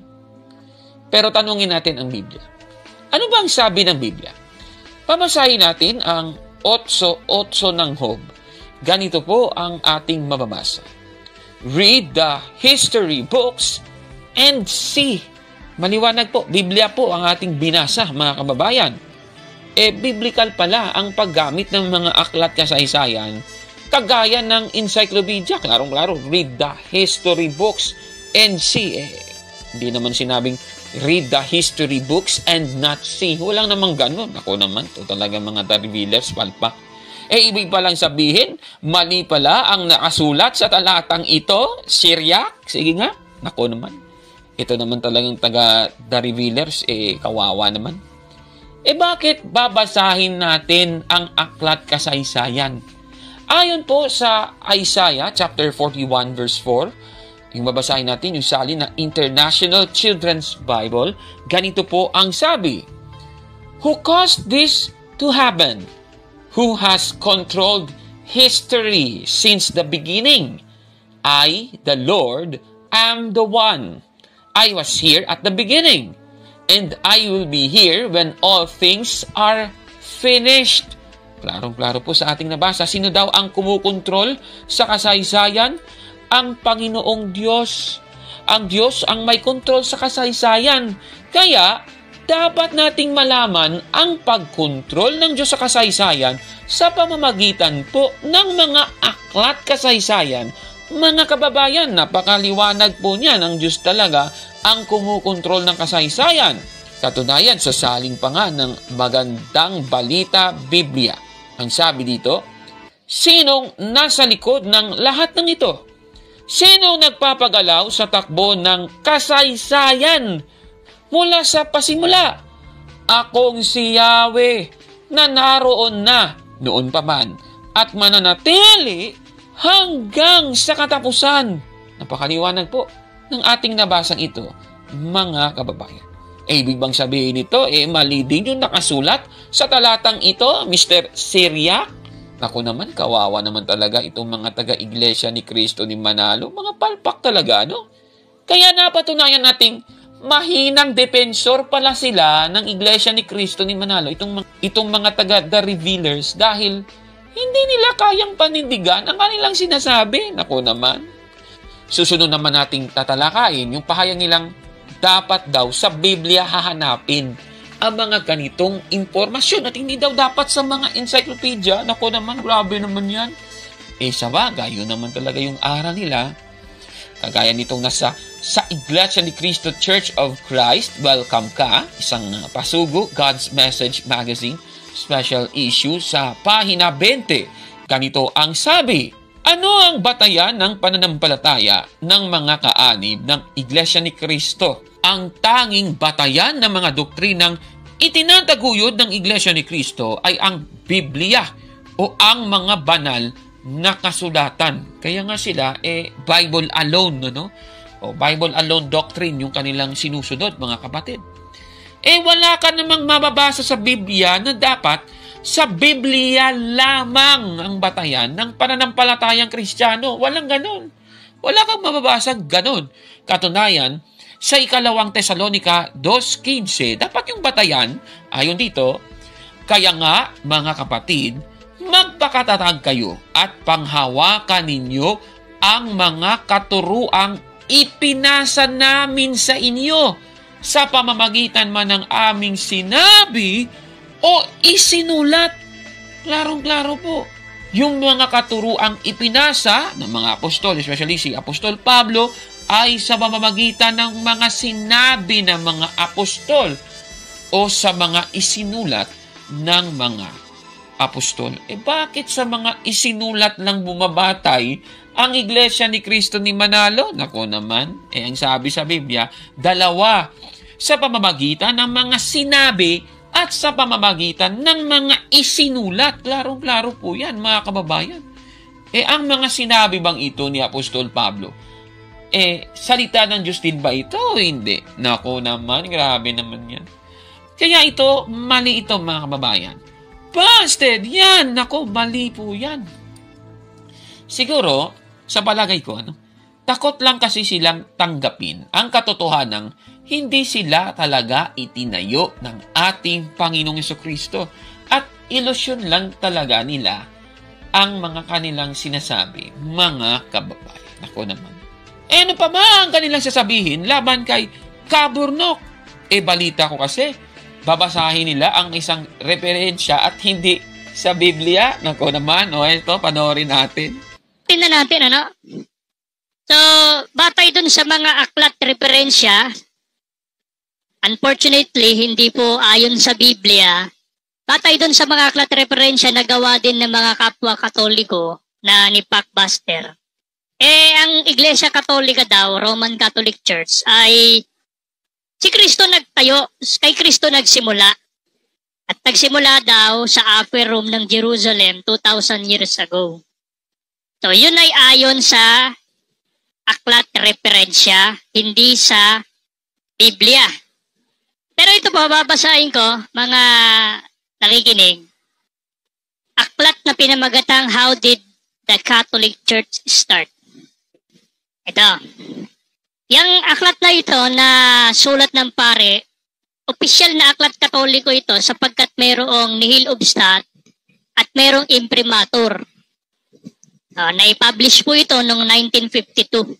Pero tanungin natin ang Biblia. Ano ba ang sabi ng Biblia? Pamasahin natin ang 8:8 ng Job. Ganito po ang ating mababasa. Read the history books and see. Maliwanag po, Biblia po ang ating binasa, mga kababayan. Biblical pala ang paggamit ng mga aklat kasaysayan, kagaya ng encyclopedia. Klarong-klaro, read the history books and see. Hindi naman sinabing read the history books and not see. Walang namang ganun. Ako naman, ito talaga mga revealers, palpak. Ibig palang sabihin, mali pala ang nakasulat sa talatang ito, Syriac. Sige nga, ako naman. Ito naman talagang taga-The Revealers, kawawa naman. Bakit babasahin natin ang aklat kasaysayan? Ayon po sa Isaiah chapter 41 verse 4, yung babasahin natin yung salin na International Children's Bible, ganito po ang sabi, Who caused this to happen? Who has controlled history since the beginning? I, the Lord, am the one. I was here at the beginning, and I will be here when all things are finished. Klarong-klaro po sa ating nabasa. Sino daw ang kumukontrol sa kasaysayan? Ang Panginoong Diyos. Ang Diyos ang may kontrol sa kasaysayan. Kaya, dapat nating malaman ang pagkontrol ng Diyos sa kasaysayan sa pamamagitan po ng mga aklat kasaysayan. Mga kababayan, napakaliwanag po niyan. Ang Diyos talaga ang kumukontrol ng kasaysayan. Katunayan, sa saling pa nga ng Magandang Balita Biblia. Ang sabi dito, sinong nasa likod ng lahat ng ito? Sinong nagpapagalaw sa takbo ng kasaysayan mula sa pasimula? Akong si Yahweh na naroon na noon pa man at mananatili hanggang sa katapusan. Napakaliwanag po ng ating nabasang ito, mga kababayan. Ibig bang sabihin nito, mali din yung nakasulat sa talatang ito, Mr. Syriac? Ako naman, kawawa naman talaga itong mga taga-iglesia ni Cristo ni Manalo. Mga palpak talaga, no? Kaya napatunayan nating mahinang defensor pala sila ng iglesia ni Cristo ni Manalo. Itong mga taga-The Revealers dahil hindi nila kayang panindigan ang kanilang sinasabi. Ako naman. Susunod naman nating tatalakayin yung pahayag nilang dapat daw sa Biblia hahanapin ang mga ganitong impormasyon at hindi daw dapat sa mga encyclopedia. Nako naman, grabe naman yan. Sa bagay, yun naman talaga yung aral nila. Kagaya nitong nasa sa Iglesia ni Cristo Church of Christ, welcome ka, isang pasugo, God's Message Magazine, special issue sa pahina 20. Ganito ang sabi, ano ang batayan ng pananampalataya ng mga kaanib ng Iglesia ni Cristo? Ang tanging batayan ng mga doktrinang itinataguyod ng Iglesia ni Cristo ay ang Biblia o ang mga banal na kasulatan. Kaya nga sila, Bible alone, no? O Bible alone doctrine yung kanilang sinusunod, mga kapatid. Wala ka namang mababasa sa Biblia na dapat sa Biblia lamang ang batayan ng pananampalatayang Kristiyano. Walang ganon. Wala kang mababasang ganon. Katunayan, sa 2 Tesalonica 2:15, dapat yung batayan, ayon dito, kaya nga, mga kapatid, magpakatatag kayo at panghawakan ninyo ang mga katuruang ipinasa namin sa inyo sa pamamagitan man ng aming sinabi o isinulat. Klarong-klaro po. Yung mga katuruang ipinasa ng mga apostol, especially si Apostol Pablo, ay sa pamamagitan ng mga sinabi ng mga apostol o sa mga isinulat ng mga apostol. Bakit sa mga isinulat lang bumabatay ang Iglesia ni Cristo ni Manalo? Nako naman, ang sabi sa Biblia, dalawa sa pamamagitan ng mga sinabi at sa pamamagitan ng mga isinulat. Klarong-klaro po yan, mga kababayan. Ang mga sinabi bang ito ni Apostol Pablo, salita ng Diyos din ba ito o hindi? Nako naman, grabe naman yan. Kaya ito, mali ito, mga kababayan. Busted! Yan! Nako, mali po yan. Siguro, sa palagay ko, takot lang kasi silang tanggapin ang katotohanang hindi sila talaga itinayo ng ating Panginoong Jesucristo at ilusyon lang talaga nila ang mga kanilang sinasabi, mga kababayan. Ako naman. Ano pa ba ang kanilang sasabihin laban kay Kaburnok? Balita ko kasi, babasahin nila ang isang referensya at hindi sa Biblia. Nako naman, ito, panoorin natin. Tingnan natin, So, batay dun sa mga aklat referensya, unfortunately, hindi po ayon sa Biblia. Batay dun sa mga aklat referensya na gawa din ng mga kapwa Katoliko na ni Packbuster. Ang Iglesia Katolika daw, Roman Catholic Church, ay si Kristo nagtayo, kay Kristo nagsimula. At nagsimula daw sa upper room ng Jerusalem 2,000 years ago. So, yun ay ayon sa aklat referensya, hindi sa Biblia. Pero ito po, babasahin ko, mga nakikinig. Aklat na pinamagatang How Did the Catholic Church Start? Ito. Yung aklat na ito na sulat ng pare, opisyal na aklat katoliko ito sapagkat mayroong nihil obstat at mayroong imprimatur. Na-publish po ito noong 1952.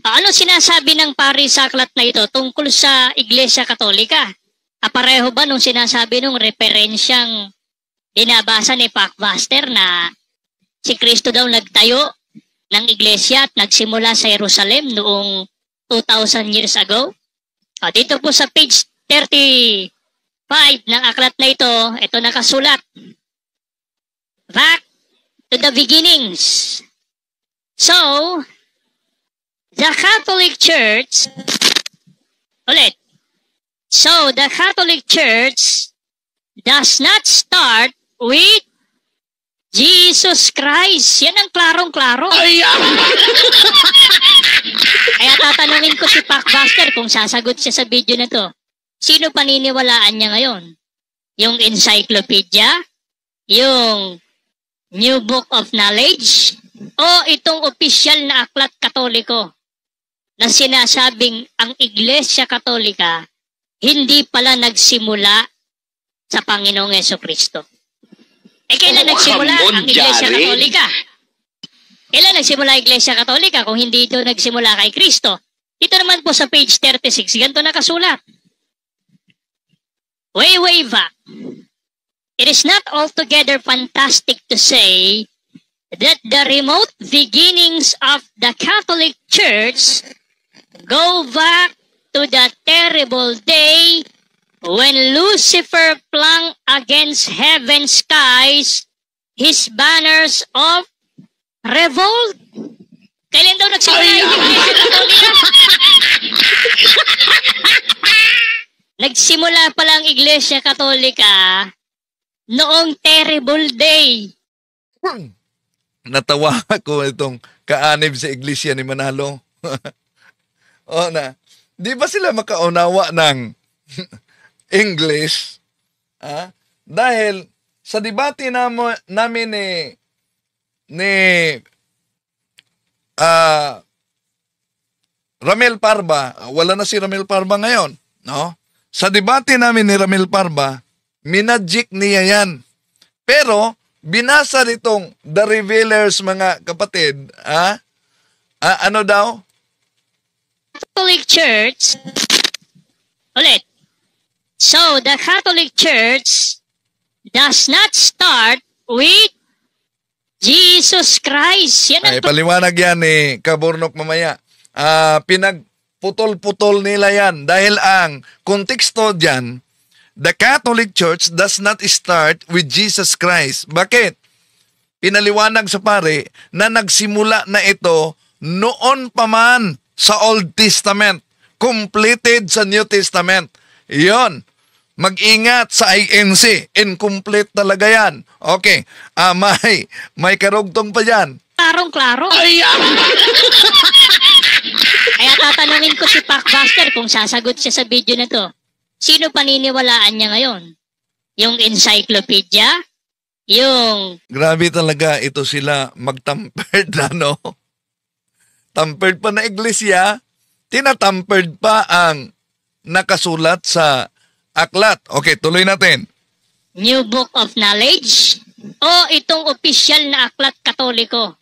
Ano sinasabi ng pari sa aklat na ito tungkol sa Iglesia Katolika? Pareho ba nung sinasabi nung referensyang binabasa ni Packbuster na si Kristo daw nagtayo ng Iglesia at nagsimula sa Jerusalem noong 2,000 years ago? Dito po sa page 35 ng aklat na ito nakasulat. Back to the beginnings. So, the Catholic Church, So, the Catholic Church does not start with Jesus Christ. Yan ang klarong-klaro. Kaya tatanungin ko si Packbuster kung sasagot siya sa video na to. Sino paniniwalaan niya ngayon? Yung encyclopedia? Yung New Book of Knowledge, o itong opisyal na aklat katoliko na sinasabing ang Iglesia Katolika hindi pala nagsimula sa Panginoong Jesucristo? Kailan nagsimula ang Iglesia Katolika? Kailan nagsimula ang Iglesia Katolika kung hindi ito nagsimula kay Kristo? Ito naman po sa page 36, ganito nakasulat. Way back. It is not altogether fantastic to say that the remote beginnings of the Catholic Church go back to the terrible day when Lucifer flung against heaven's skies his banners of revolt. Kailan daw nagsimula yung Iglesia Katolika? Nagsimula pala ang Iglesia Katolika noong terrible day. Natawa ako itong kaanib sa iglesia ni Manalo. Di ba sila makaunawa ng English? Dahil sa debate namin ni Ramel Parba, wala na si Ramel Parba ngayon, no? Sa debate namin ni Ramel Parba, minadjik niya yan. Pero, binasa nitong The Revealers, mga kapatid, ano daw? Catholic Church, So, the Catholic Church does not start with Jesus Christ. Yan ang paliwanag yan ni Kaburnok mamaya. Pinagputol-putol nila yan. Dahil ang konteksto dyan, the Catholic Church does not start with Jesus Christ. Bakit? Pinaliwanag sa pare na nagsimula na ito noon pa man sa Old Testament. Completed sa New Testament. Iyon. Mag-ingat sa INC. Incomplete talaga yan. Okay. May karugtong pa dyan. Klarong-klaro. Kaya tatanungin ko si Pakbuster kung sasagot siya sa video na to. Sino paniniwalaan niya ngayon? Yung encyclopedia? Yung... Grabe talaga ito sila magtampered na, no? Tampered pa na iglesia, tinatampered pa ang nakasulat sa aklat. Okay, tuloy natin. New Book of Knowledge? O itong opisyal na aklat katoliko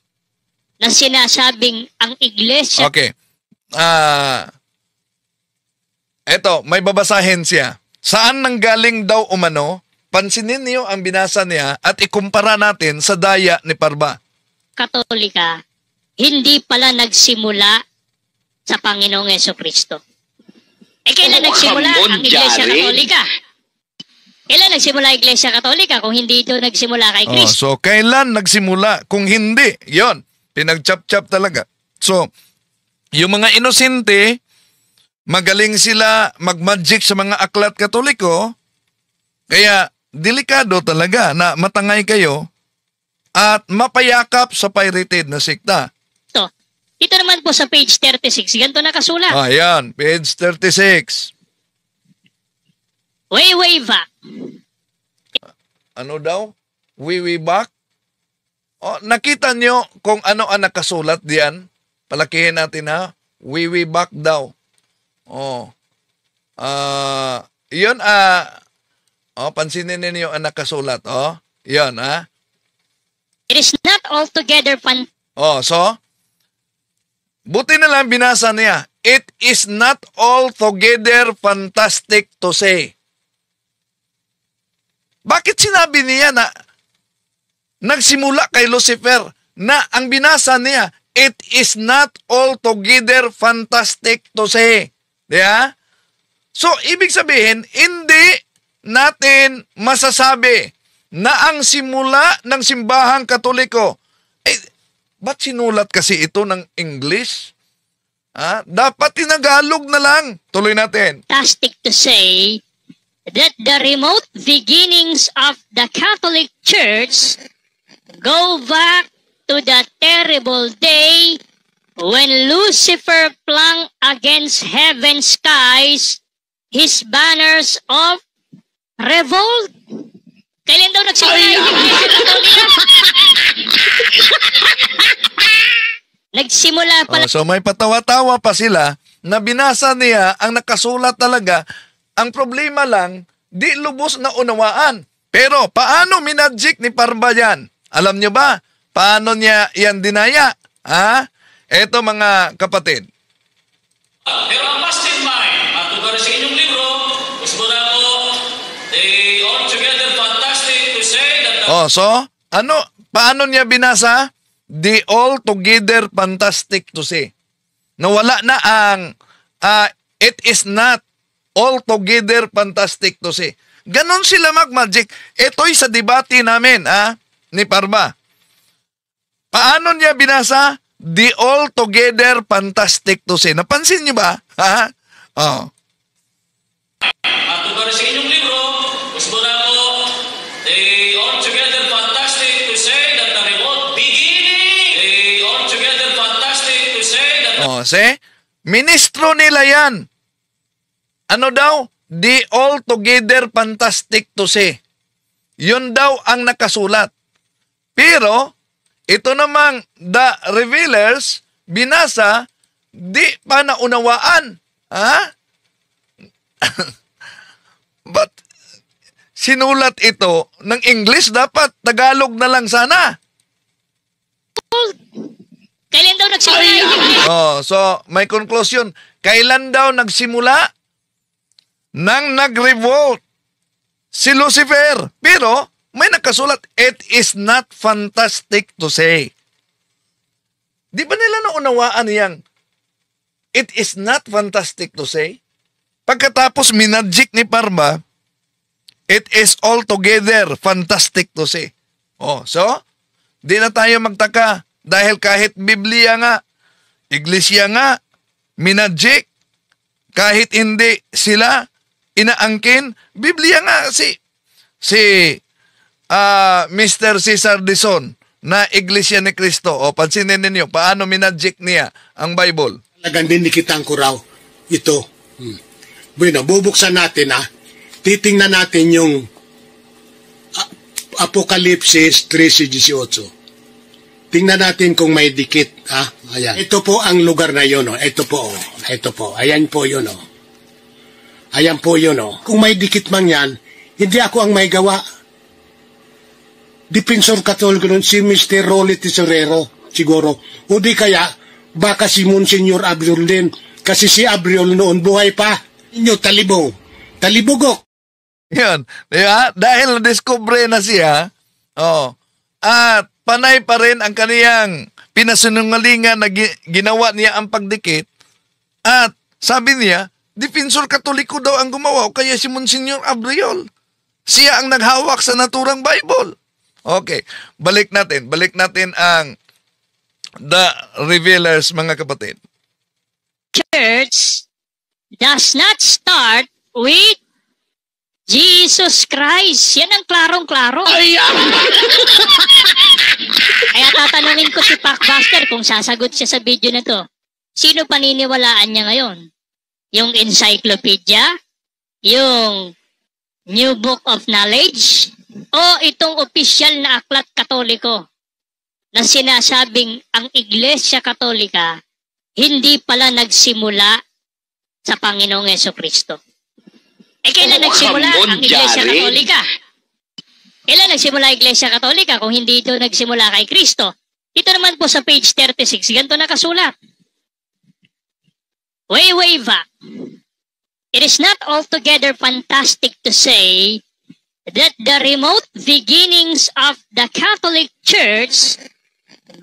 na sinasabing ang iglesia... Okay. Eto, may babasahin siya. Saan nanggaling daw umano? Pansinin niyo ang binasa niya at ikumpara natin sa daya ni Parba. Katolika, hindi pala nagsimula sa Panginoong Jesucristo. Kailan nagsimula ang Iglesia Katolika? Kailan nagsimula ang Iglesia Katolika kung hindi ito nagsimula kay Kristo? So, kailan nagsimula kung hindi? Yon, pinagchap-chap talaga. So, yung mga inosente, magaling sila mag-magic sa mga aklat Katoliko, kaya delikado talaga na matangay kayo at mapayakap sa pirated na sekta. Dito naman po sa page 36, ganito nakasulat. Ayan, page 36. Way back. Ano daw? Way back? Nakita nyo kung ano ang nakasulat diyan? Palakihin natin ha. Way back daw. Yun pansinin ninyo ang nakasulat. Yun ha. It is not altogether so, buti na lang binasa niya. It is not altogether fantastic to say. Bakit sinabi niya na nagsimula kay Lucifer na ang binasa niya, it is not altogether fantastic to say. Diba? So, ibig sabihin, hindi natin masasabi na ang simula ng simbahang Katoliko, ba't sinulat kasi ito ng English? Dapat tinagalog na lang. Tuloy natin. Fantastic to say that the remote beginnings of the Catholic Church go back to the terrible day when Lucifer flung against heaven's skies his banners of revolt. Kailan daw nagsimula yung Iglesia Katolika? Nagsimula pala. So may patawa-tawa pa sila na binasa niya ang nakasulat talaga. Ang problema lang, di lubos na unawaan. Pero paano minadjik ni Parba yan? Alam nyo ba? Paano niya yan dinaya? Eto mga kapatid. Pero ang mastermind, matuturo sa inyong libro, gusto na ako, altogether fantastic to say that... So, paano niya binasa? The altogether fantastic to say. Nawala na ang it is not altogether fantastic to say. Ganon sila mag-magic. Ito'y sa debate namin, ni Parba. Paano niya binasa? The altogether fantastic to say. Napansin niyo ba? Matuturo sa inyong libro, gusto na ako, altogether fantastic to say that the remote beginning, altogether fantastic to say that... Ministro nila yan. Ano daw? The altogether fantastic to say. Yun daw ang nakasulat. Pero, ito namang the revealers, binasa, di pa naunawaan. But, sinulat ito ng English, dapat Tagalog na lang sana. Kailan daw nagsimula yung Iglesia? So, may conclusion. Kailan daw nagsimula? Nang nag-revolt si Lucifer. Pero, may nakasulat, it is not fantastic to say. Di ba nila naunawaan niyang, it is not fantastic to say? Pagkatapos minadjik ni Parba, it is altogether fantastic to say. So, di na tayo magtaka dahil kahit Biblia nga, Iglesia nga, minadjik, kahit hindi sila, inaangkin. Biblia nga si Mr. Cesar Dizon na Iglesia ni Cristo. O, pansinin ninyo, paano minadjik niya ang Bible. Talagang dinikitan ko raw ito. Bueno, bubuksan natin titingnan natin yung Apokalipsis 13:18. Tingnan natin kung may dikit. Ayan. Ito po ang lugar na yun. Ito po. Ito po. Ayan po yun. Ayan po yun. Kung may dikit man yan, hindi ako ang may gawa. Defensor Katoliko nun, si Mr. Rolly Tesorero, siguro. O di kaya, baka si Monsignor Abriol din. Kasi si Abriol noon buhay pa. Inyo, talibugok. Yan. Diba? Dahil na-discover na siya, at panay pa rin ang kaniyang pinasinungalingan na ginawa niya ang pagdikit. At sabi niya, Defensor Katoliko daw ang gumawa, o kaya si Monsignor Abriol. Siya ang naghawak sa naturang Bible. Okay, balik natin ang The Revealers, mga kapatid. Church does not start with Jesus Christ. Yan ang klarong-klaro. Kaya tatanungin ko si Pakbuster kung sasagot siya sa video na to. Sino paniniwalaan niya ngayon? Yung encyclopedia? Yung New Book of Knowledge? O itong opisyal na aklat katoliko na sinasabing ang Iglesia Katolika hindi pala nagsimula sa Panginoong Jesucristo? Kailan nagsimula ang Iglesia Katolika? Kailan nagsimula ang Iglesia Katolika kung hindi ito nagsimula kay Kristo? Ito naman po sa page 36, ganito nakasulat. Way back. It is not altogether fantastic to say that the remote beginnings of the Catholic Church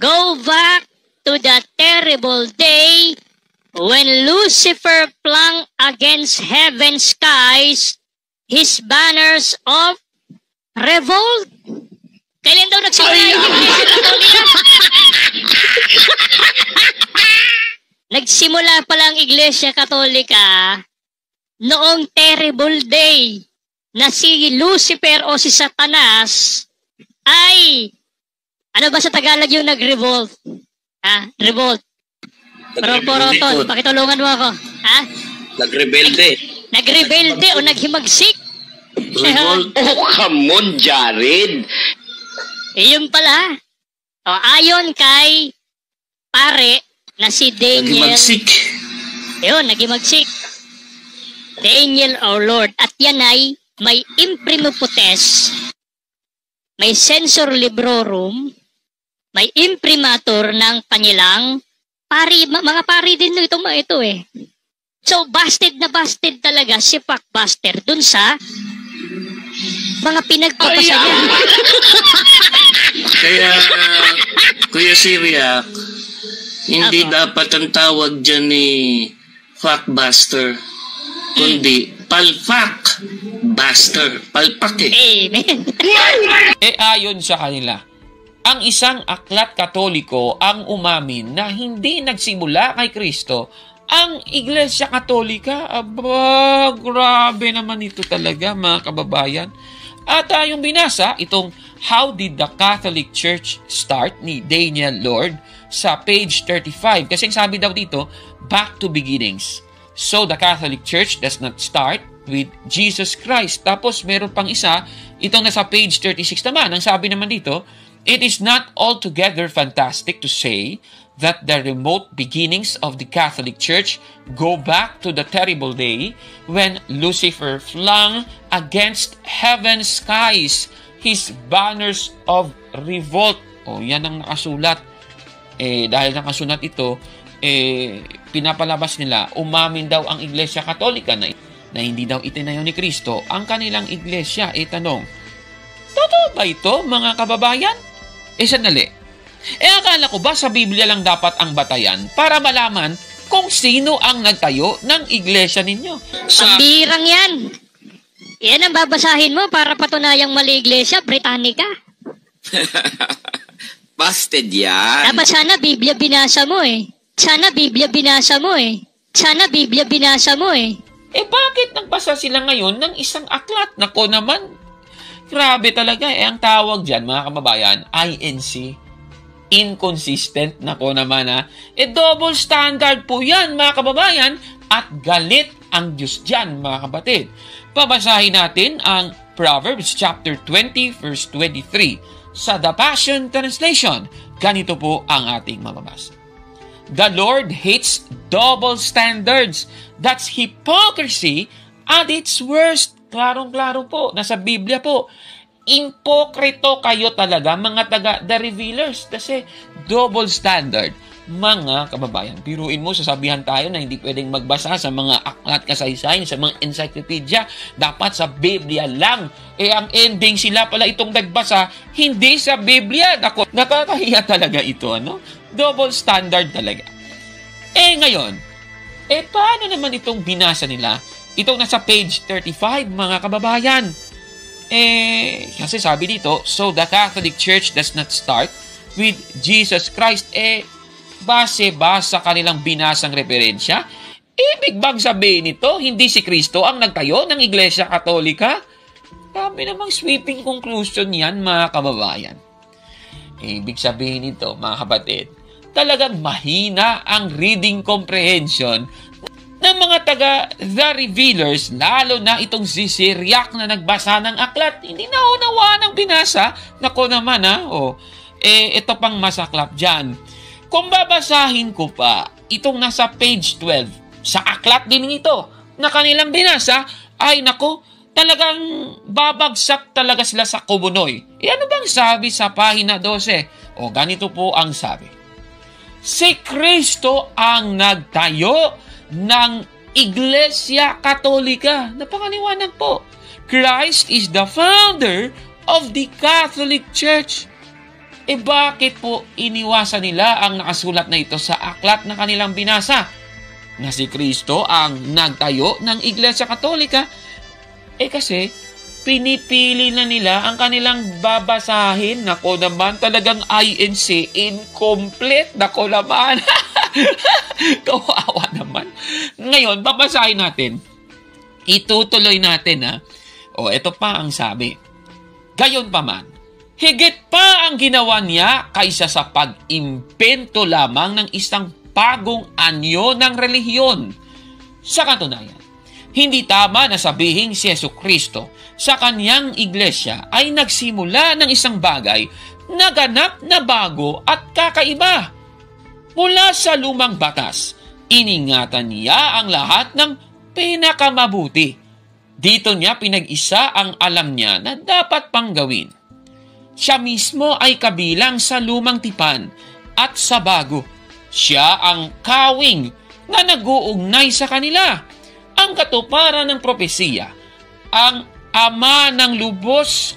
go back to the terrible day when Lucifer flung against heaven's skies his banners of revolt. Kailan daw nagsimula yung Iglesia Katolika? Nagsimula pala ang Iglesia Katolika noong terrible day na si Lucifer o si Satanas ay, ano ba sa Tagalog yung nag-revolt? Revolt. Poroton, pakitulungan mo ako. Nagrebelde. Nagrebelde o naghimagsik? Revolt. Come on, Jared. Yun pala. Ayon kay pare na si Daniel. Naghimagsik. Yun, naghimagsik. Daniel our Lord. At yan ay may imprimoputes, may censor librorum, may imprimatur ng kanilang pari, mga pari din ito eh. So, busted na busted talaga si Pakbuster dun sa mga pinagpapasa niya. Kaya, Kuya Syriac, hindi dapat ang tawag dyan ni Fakbuster, kundi Palpak-buster. Palpak Amen. Ayon sa kanila, ang isang aklat katoliko ang umamin na hindi nagsimula kay Kristo ang Iglesia Katolika. Aba, grabe naman ito talaga, mga kababayan. At yung binasa, itong How Did the Catholic Church Start ni Daniel Lord sa page 35. Kasi sabi daw dito, back to beginnings. So the Catholic Church does not start with Jesus Christ. Tapos meron pang isa, itong nasa page 36 naman. Ang sabi naman dito, it is not altogether fantastic to say that the remote beginnings of the Catholic Church go back to the terrible day when Lucifer flung against heaven's skies his banners of revolt. Yan ang nakasulat. Dahil nakasulat ito, pinapalabas nila, umamin daw ang Iglesia Katolika na hindi daw itinayo ni Kristo ang kanilang iglesia. Tanong, totoo ba ito, mga kababayan? Sandali. Akala ko ba sa Biblia lang dapat ang batayan para malaman kung sino ang nagtayo ng iglesia ninyo? Pambirang yan. Yan ang babasahin mo para patunayang mali iglesia, Britannica. Busted yan. Dapat sana Biblia binasa mo eh. Sana Biblia binasa mo eh. Sana Biblia binasa mo eh. Bakit nagbasa sila ngayon ng isang aklat? Nako naman, grabe talaga. Ang tawag dyan, mga kababayan, INC, inconsistent. Nako naman double standard po yan, mga kababayan, at galit ang Diyos dyan, mga kapatid. Pabasahin natin ang Proverbs chapter 20, verse 23. Sa The Passion Translation, ganito po ang ating mababasa. The Lord hates double standards. That's hypocrisy at its worst. Klarong-klaro po. Nasa Biblia po. Impokrito kayo talaga, mga taga-The Revealers. Kasi double standard. Mga kababayan, biruin mo, sasabihan tayo na hindi pwedeng magbasa sa mga aklat kasaysayan, sa mga encyclopedia. Dapat sa Biblia lang. Ang ending, sila pala itong nagbasa, hindi sa Biblia. Ako, nakakahiya talaga ito, Double standard talaga. Ngayon, paano naman itong binasa nila? Itong nasa page 35, mga kababayan. Kasi sabi dito, so the Catholic Church does not start with Jesus Christ. Base ba sa kanilang binasang referensya? Ibig bang sabihin nito, hindi si Kristo ang nagtayo ng Iglesia Katolika? Grabe namang sweeping conclusion yan, mga kababayan. Ibig sabihin nito, mga kapatid, talagang mahina ang reading comprehension ng mga taga-The Revealers, lalo na itong si Syriac na nagbasa ng aklat. Hindi naunawa ng binasa. Nako naman, ito pang masaklap dyan. Kung babasahin ko pa, itong nasa page 12, sa aklat din ito, na kanilang binasa, ay nako, talagang babagsak talaga sila sa kumunoy. Ano bang sabi sa pahina 12? Ganito po ang sabi. Si Kristo ang nagtayo ng Iglesia Katolika. Napakaliwanag po. Christ is the founder of the Catholic Church. Bakit po iniwasan nila ang nakasulat na ito sa aklat na kanilang binasa? Na si Kristo ang nagtayo ng Iglesia Katolika. Kasi pinipili na nila ang kanilang babasahin. Nako naman, talagang INC, incomplete. Nako naman. Kawawa naman. Ngayon, babasahin natin. Itutuloy natin, ito pa ang sabi. Gayon pa man, higit pa ang ginawa niya kaysa sa pag-impento lamang ng isang bagong anyo ng relihiyon. Sa katunayan, hindi tama na sabihin si Jesucristo sa kanyang iglesia ay nagsimula ng isang bagay na ganap na bago at kakaiba. Mula sa lumang batas, iningatan niya ang lahat ng pinakamabuti. Dito niya pinag-isa ang alam niya na dapat pang gawin. Siya mismo ay kabilang sa lumang tipan at sa bago. Siya ang kawing na nag-uugnay sa kanila, ang katuparan ng propesiya, ang ama ng lubos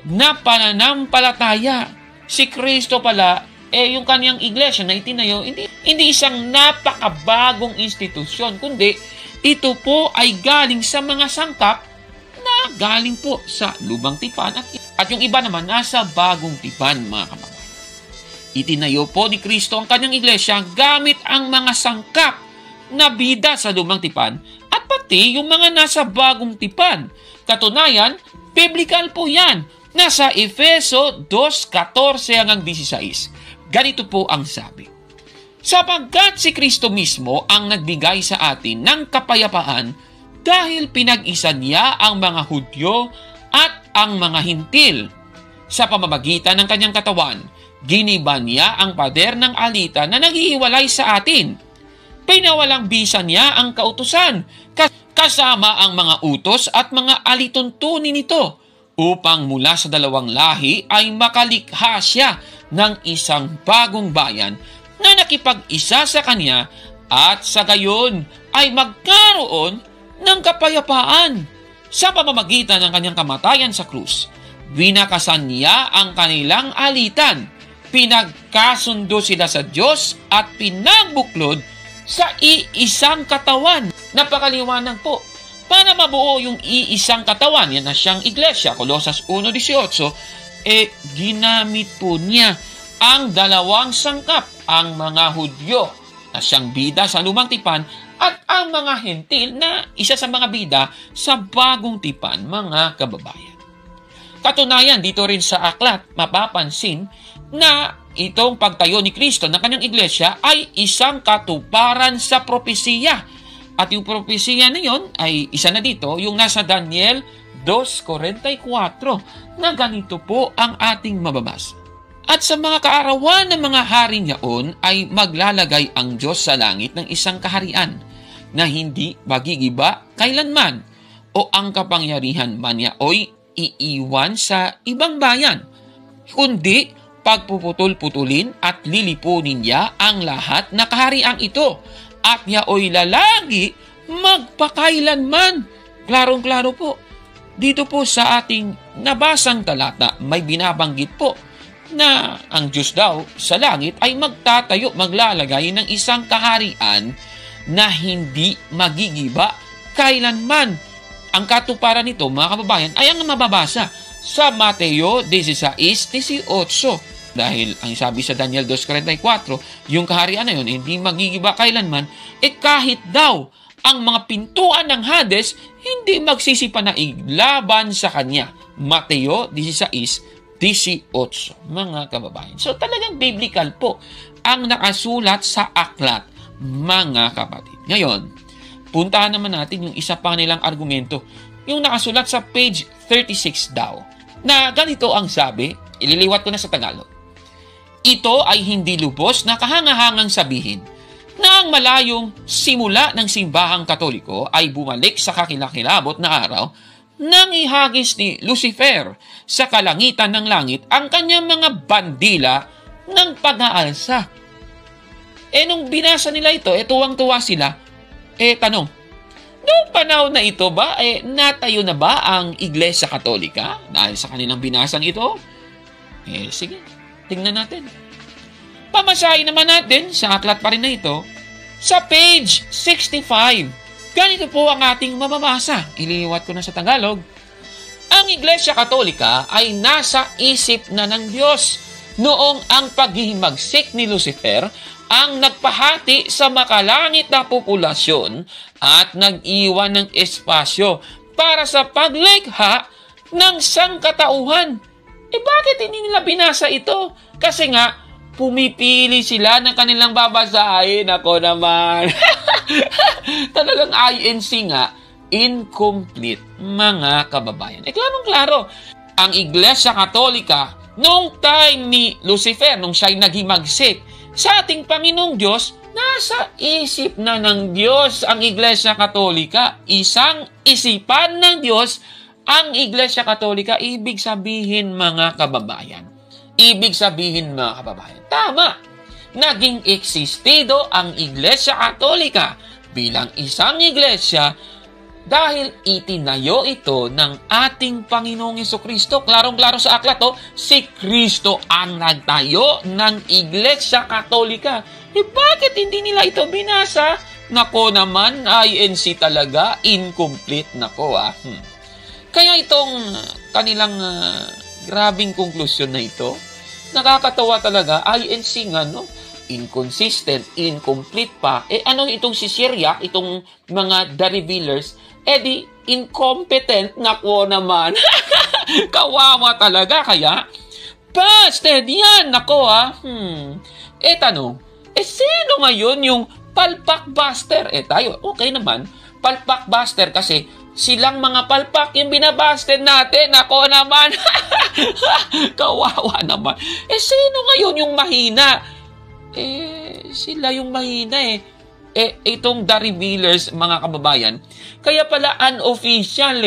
na pananampalataya. Si Kristo pala, yung kanyang iglesia na itinayo, hindi isang napakabagong institusyon, kundi ito po ay galing sa mga sangkap na galing po sa lumang tipan at yung iba naman nasa bagong tipan, mga kababayan. Itinayo po ni Kristo ang kanyang iglesia gamit ang mga sangkap na bida sa lumang tipan at pati yung mga nasa bagong tipan. Katunayan, biblical po yan. Nasa Efeso 2:14 hanggang 16. Ganito po ang sabi. Sapagkat si Kristo mismo ang nagbigay sa atin ng kapayapaan dahil pinag-isa niya ang mga Hudyo at ang mga Hintil. Sa pamamagitan ng kanyang katawan, giniba niya ang pader ng alita na naghihiwalay sa atin. Pinawalang bisa niya ang kautusan, kasama ang mga utos at mga alituntunin nito, upang mula sa dalawang lahi ay makalikha siya ng isang bagong bayan na nakipag-isa sa kanya at sa gayon ay magkaroon ng kapayapaan. Sa pamamagitan ng kanyang kamatayan sa krus, binakasan niya ang kanilang alitan, pinagkasundo sila sa Diyos at pinagbuklod sa iisang katawan. Napakaliwanag po. Para mabuo yung iisang katawan, yan na siyang iglesia, Colosas 1:18, ginamit po niya ang dalawang sangkap, ang mga Hudyo na siyang bida sa lumang tipan at ang mga hentil na isa sa mga bida sa bagong tipan, mga kababayan. Katunayan, dito rin sa aklat, mapapansin na itong pagtayo ni Kristo ng kanyang iglesia ay isang katuparan sa propesiya. At yung propesiya na yon ay isa na dito, yung nasa Daniel 2:44, na ganito po ang ating mababasa. At sa mga kaarawan ng mga haring yaon ay maglalagay ang Diyos sa langit ng isang kaharian na hindi magigiba kailanman, o ang kapangyarihan man niya oy iiwan sa ibang bayan, kundi pagpuputol-putulin at lilipunin niya ang lahat na kahariang ito, at niya oy lalagi magpakailanman. Klarong-klaro po. Dito po sa ating nabasang talata, may binabanggit po na ang Diyos daw sa langit ay magtatayo, maglalagay ng isang kaharian na hindi magigiba kailanman. Ang katuparan nito, mga kababayan, ay ang mababasa sa Mateo 16:18. Dahil ang sabi sa Daniel 2:44, yung kaharian na yun, hindi magigiba kailanman, kahit daw ang mga pintuan ng Hades, hindi magsisipanaig laban sa kanya. Mateo 16:18, mga kababayan. So talagang biblical po ang nakasulat sa aklat, mga kapatid. Ngayon, puntahan naman natin yung isa pang nilang argumento, yung nakasulat sa page 36 daw, na ganito ang sabi, ililiwat ko na sa Tagalog. Ito ay hindi lubos na kahangahangang sabihin na ang malayong simula ng simbahang Katoliko ay bumalik sa kakilakilabot na araw nang ihagis ni Lucifer sa kalangitan ng langit ang kanyang mga bandila ng pag-aalsa. Nung binasa nila ito, tuwang-tuwa sila. Tanong, noong panahon na ito ba, natayo na ba ang Iglesia Katolika dahil sa kanilang binasang ito? Sige, tingnan natin. Pamasahin naman natin sa aklat pa rin na ito, sa page 65. Ganito po ang ating mababasa. Iliwat ko na sa Tagalog. Ang Iglesia Katolika ay nasa isip na ng Diyos noong ang paghihimagsik ni Lucifer ang nagpahati sa makalangit na populasyon at nag-iwan ng espasyo para sa paglikha ng sangkatauhan. Bakit hindi nila binasa ito? Kasi nga, pumipili sila ng kanilang babasahin. Ako naman. Talagang INC nga, incomplete, mga kababayan. Klarong-klaro, ang Iglesia Katolika, noong time ni Lucifer, nung siya'y naghimagsik sa ating Panginoong Diyos, nasa isip na ng Diyos ang Iglesia Katolika. Isang isipan ng Diyos ang Iglesia Katolika. Ibig sabihin, mga kababayan. Tama. Naging existido ang Iglesia Katolika bilang isang iglesia dahil itinayo ito ng ating Panginoong Jesucristo. Klarong-klaro sa aklat, si Kristo ang nagtayo ng Iglesia Katolika. Bakit hindi nila ito binasa? Nako naman, INC talaga, incomplete nako. Kaya itong kanilang grabing konklusyon na ito, nakakatawa talaga, INC nga, no? Inconsistent, incomplete pa. Ano itong si Syria, itong mga The Revealers, di incompetent, nako naman. Kawawa talaga, kaya busted yan, nako tanong, sino ngayon yung palpak buster? Tayo, okay naman, palpak buster kasi silang mga palpak yung binabasted natin. Ako naman. Kawawa naman. Sino ngayon yung mahina? Sila yung mahina itong The Revealers, mga kababayan. Kaya pala unofficial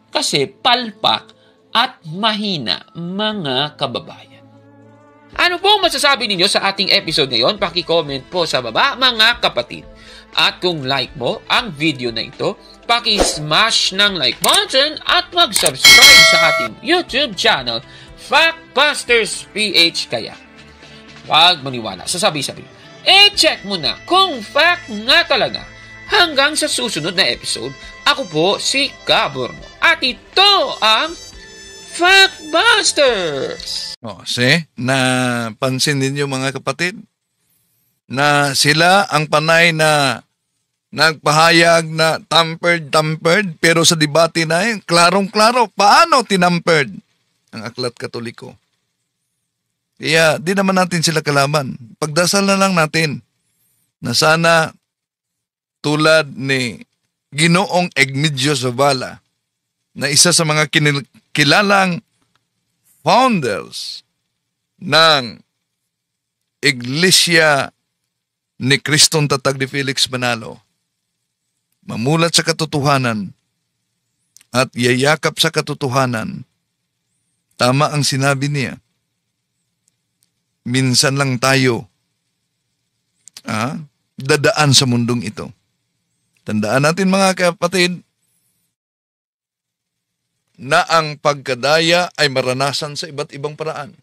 kasi palpak at mahina, mga kababayan. Ano pong masasabi ninyo sa ating episode ngayon? Paki-comment po sa baba, mga kapatid. At kung like mo ang video na ito, paki-smash ng like button at mag-subscribe sa ating YouTube channel, Factbusters PH. Kaya, wag maniwala sa sabi-sabi. Check mo na kung fact nga talaga. Hanggang sa susunod na episode, ako po si Gaborno. At ito ang Factbusters! Napansin ninyo, mga kapatid, na sila ang panay na nagpahayag na tampered, pero sa debate na yun, klarong-klaro, paano tinampered ang Aklat Katoliko? Kaya di naman natin sila kalaban. Pagdasal na lang natin na sana tulad ni Ginoong Egmedio Zavala na isa sa mga kilalang founders ng Iglesia ni Kristong Tatag ni Felix Manalo, mamulat sa katotohanan at yayakap sa katotohanan. Tama ang sinabi niya. Minsan lang tayo dadaan sa mundong ito. Tandaan natin mga kapatid na ang pagkadaya ay maranasan sa iba't ibang paraan.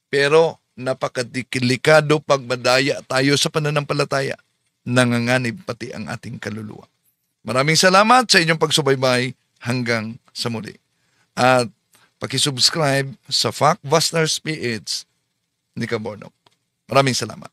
Pero napakadelikado pag madaya tayo sa pananampalataya. Nanganganib pati ang ating kaluluwa. Maraming salamat sa inyong pagsubaybay hanggang sa muli. At pakisubscribe sa Factbusters PH ni Kabornok. Maraming salamat.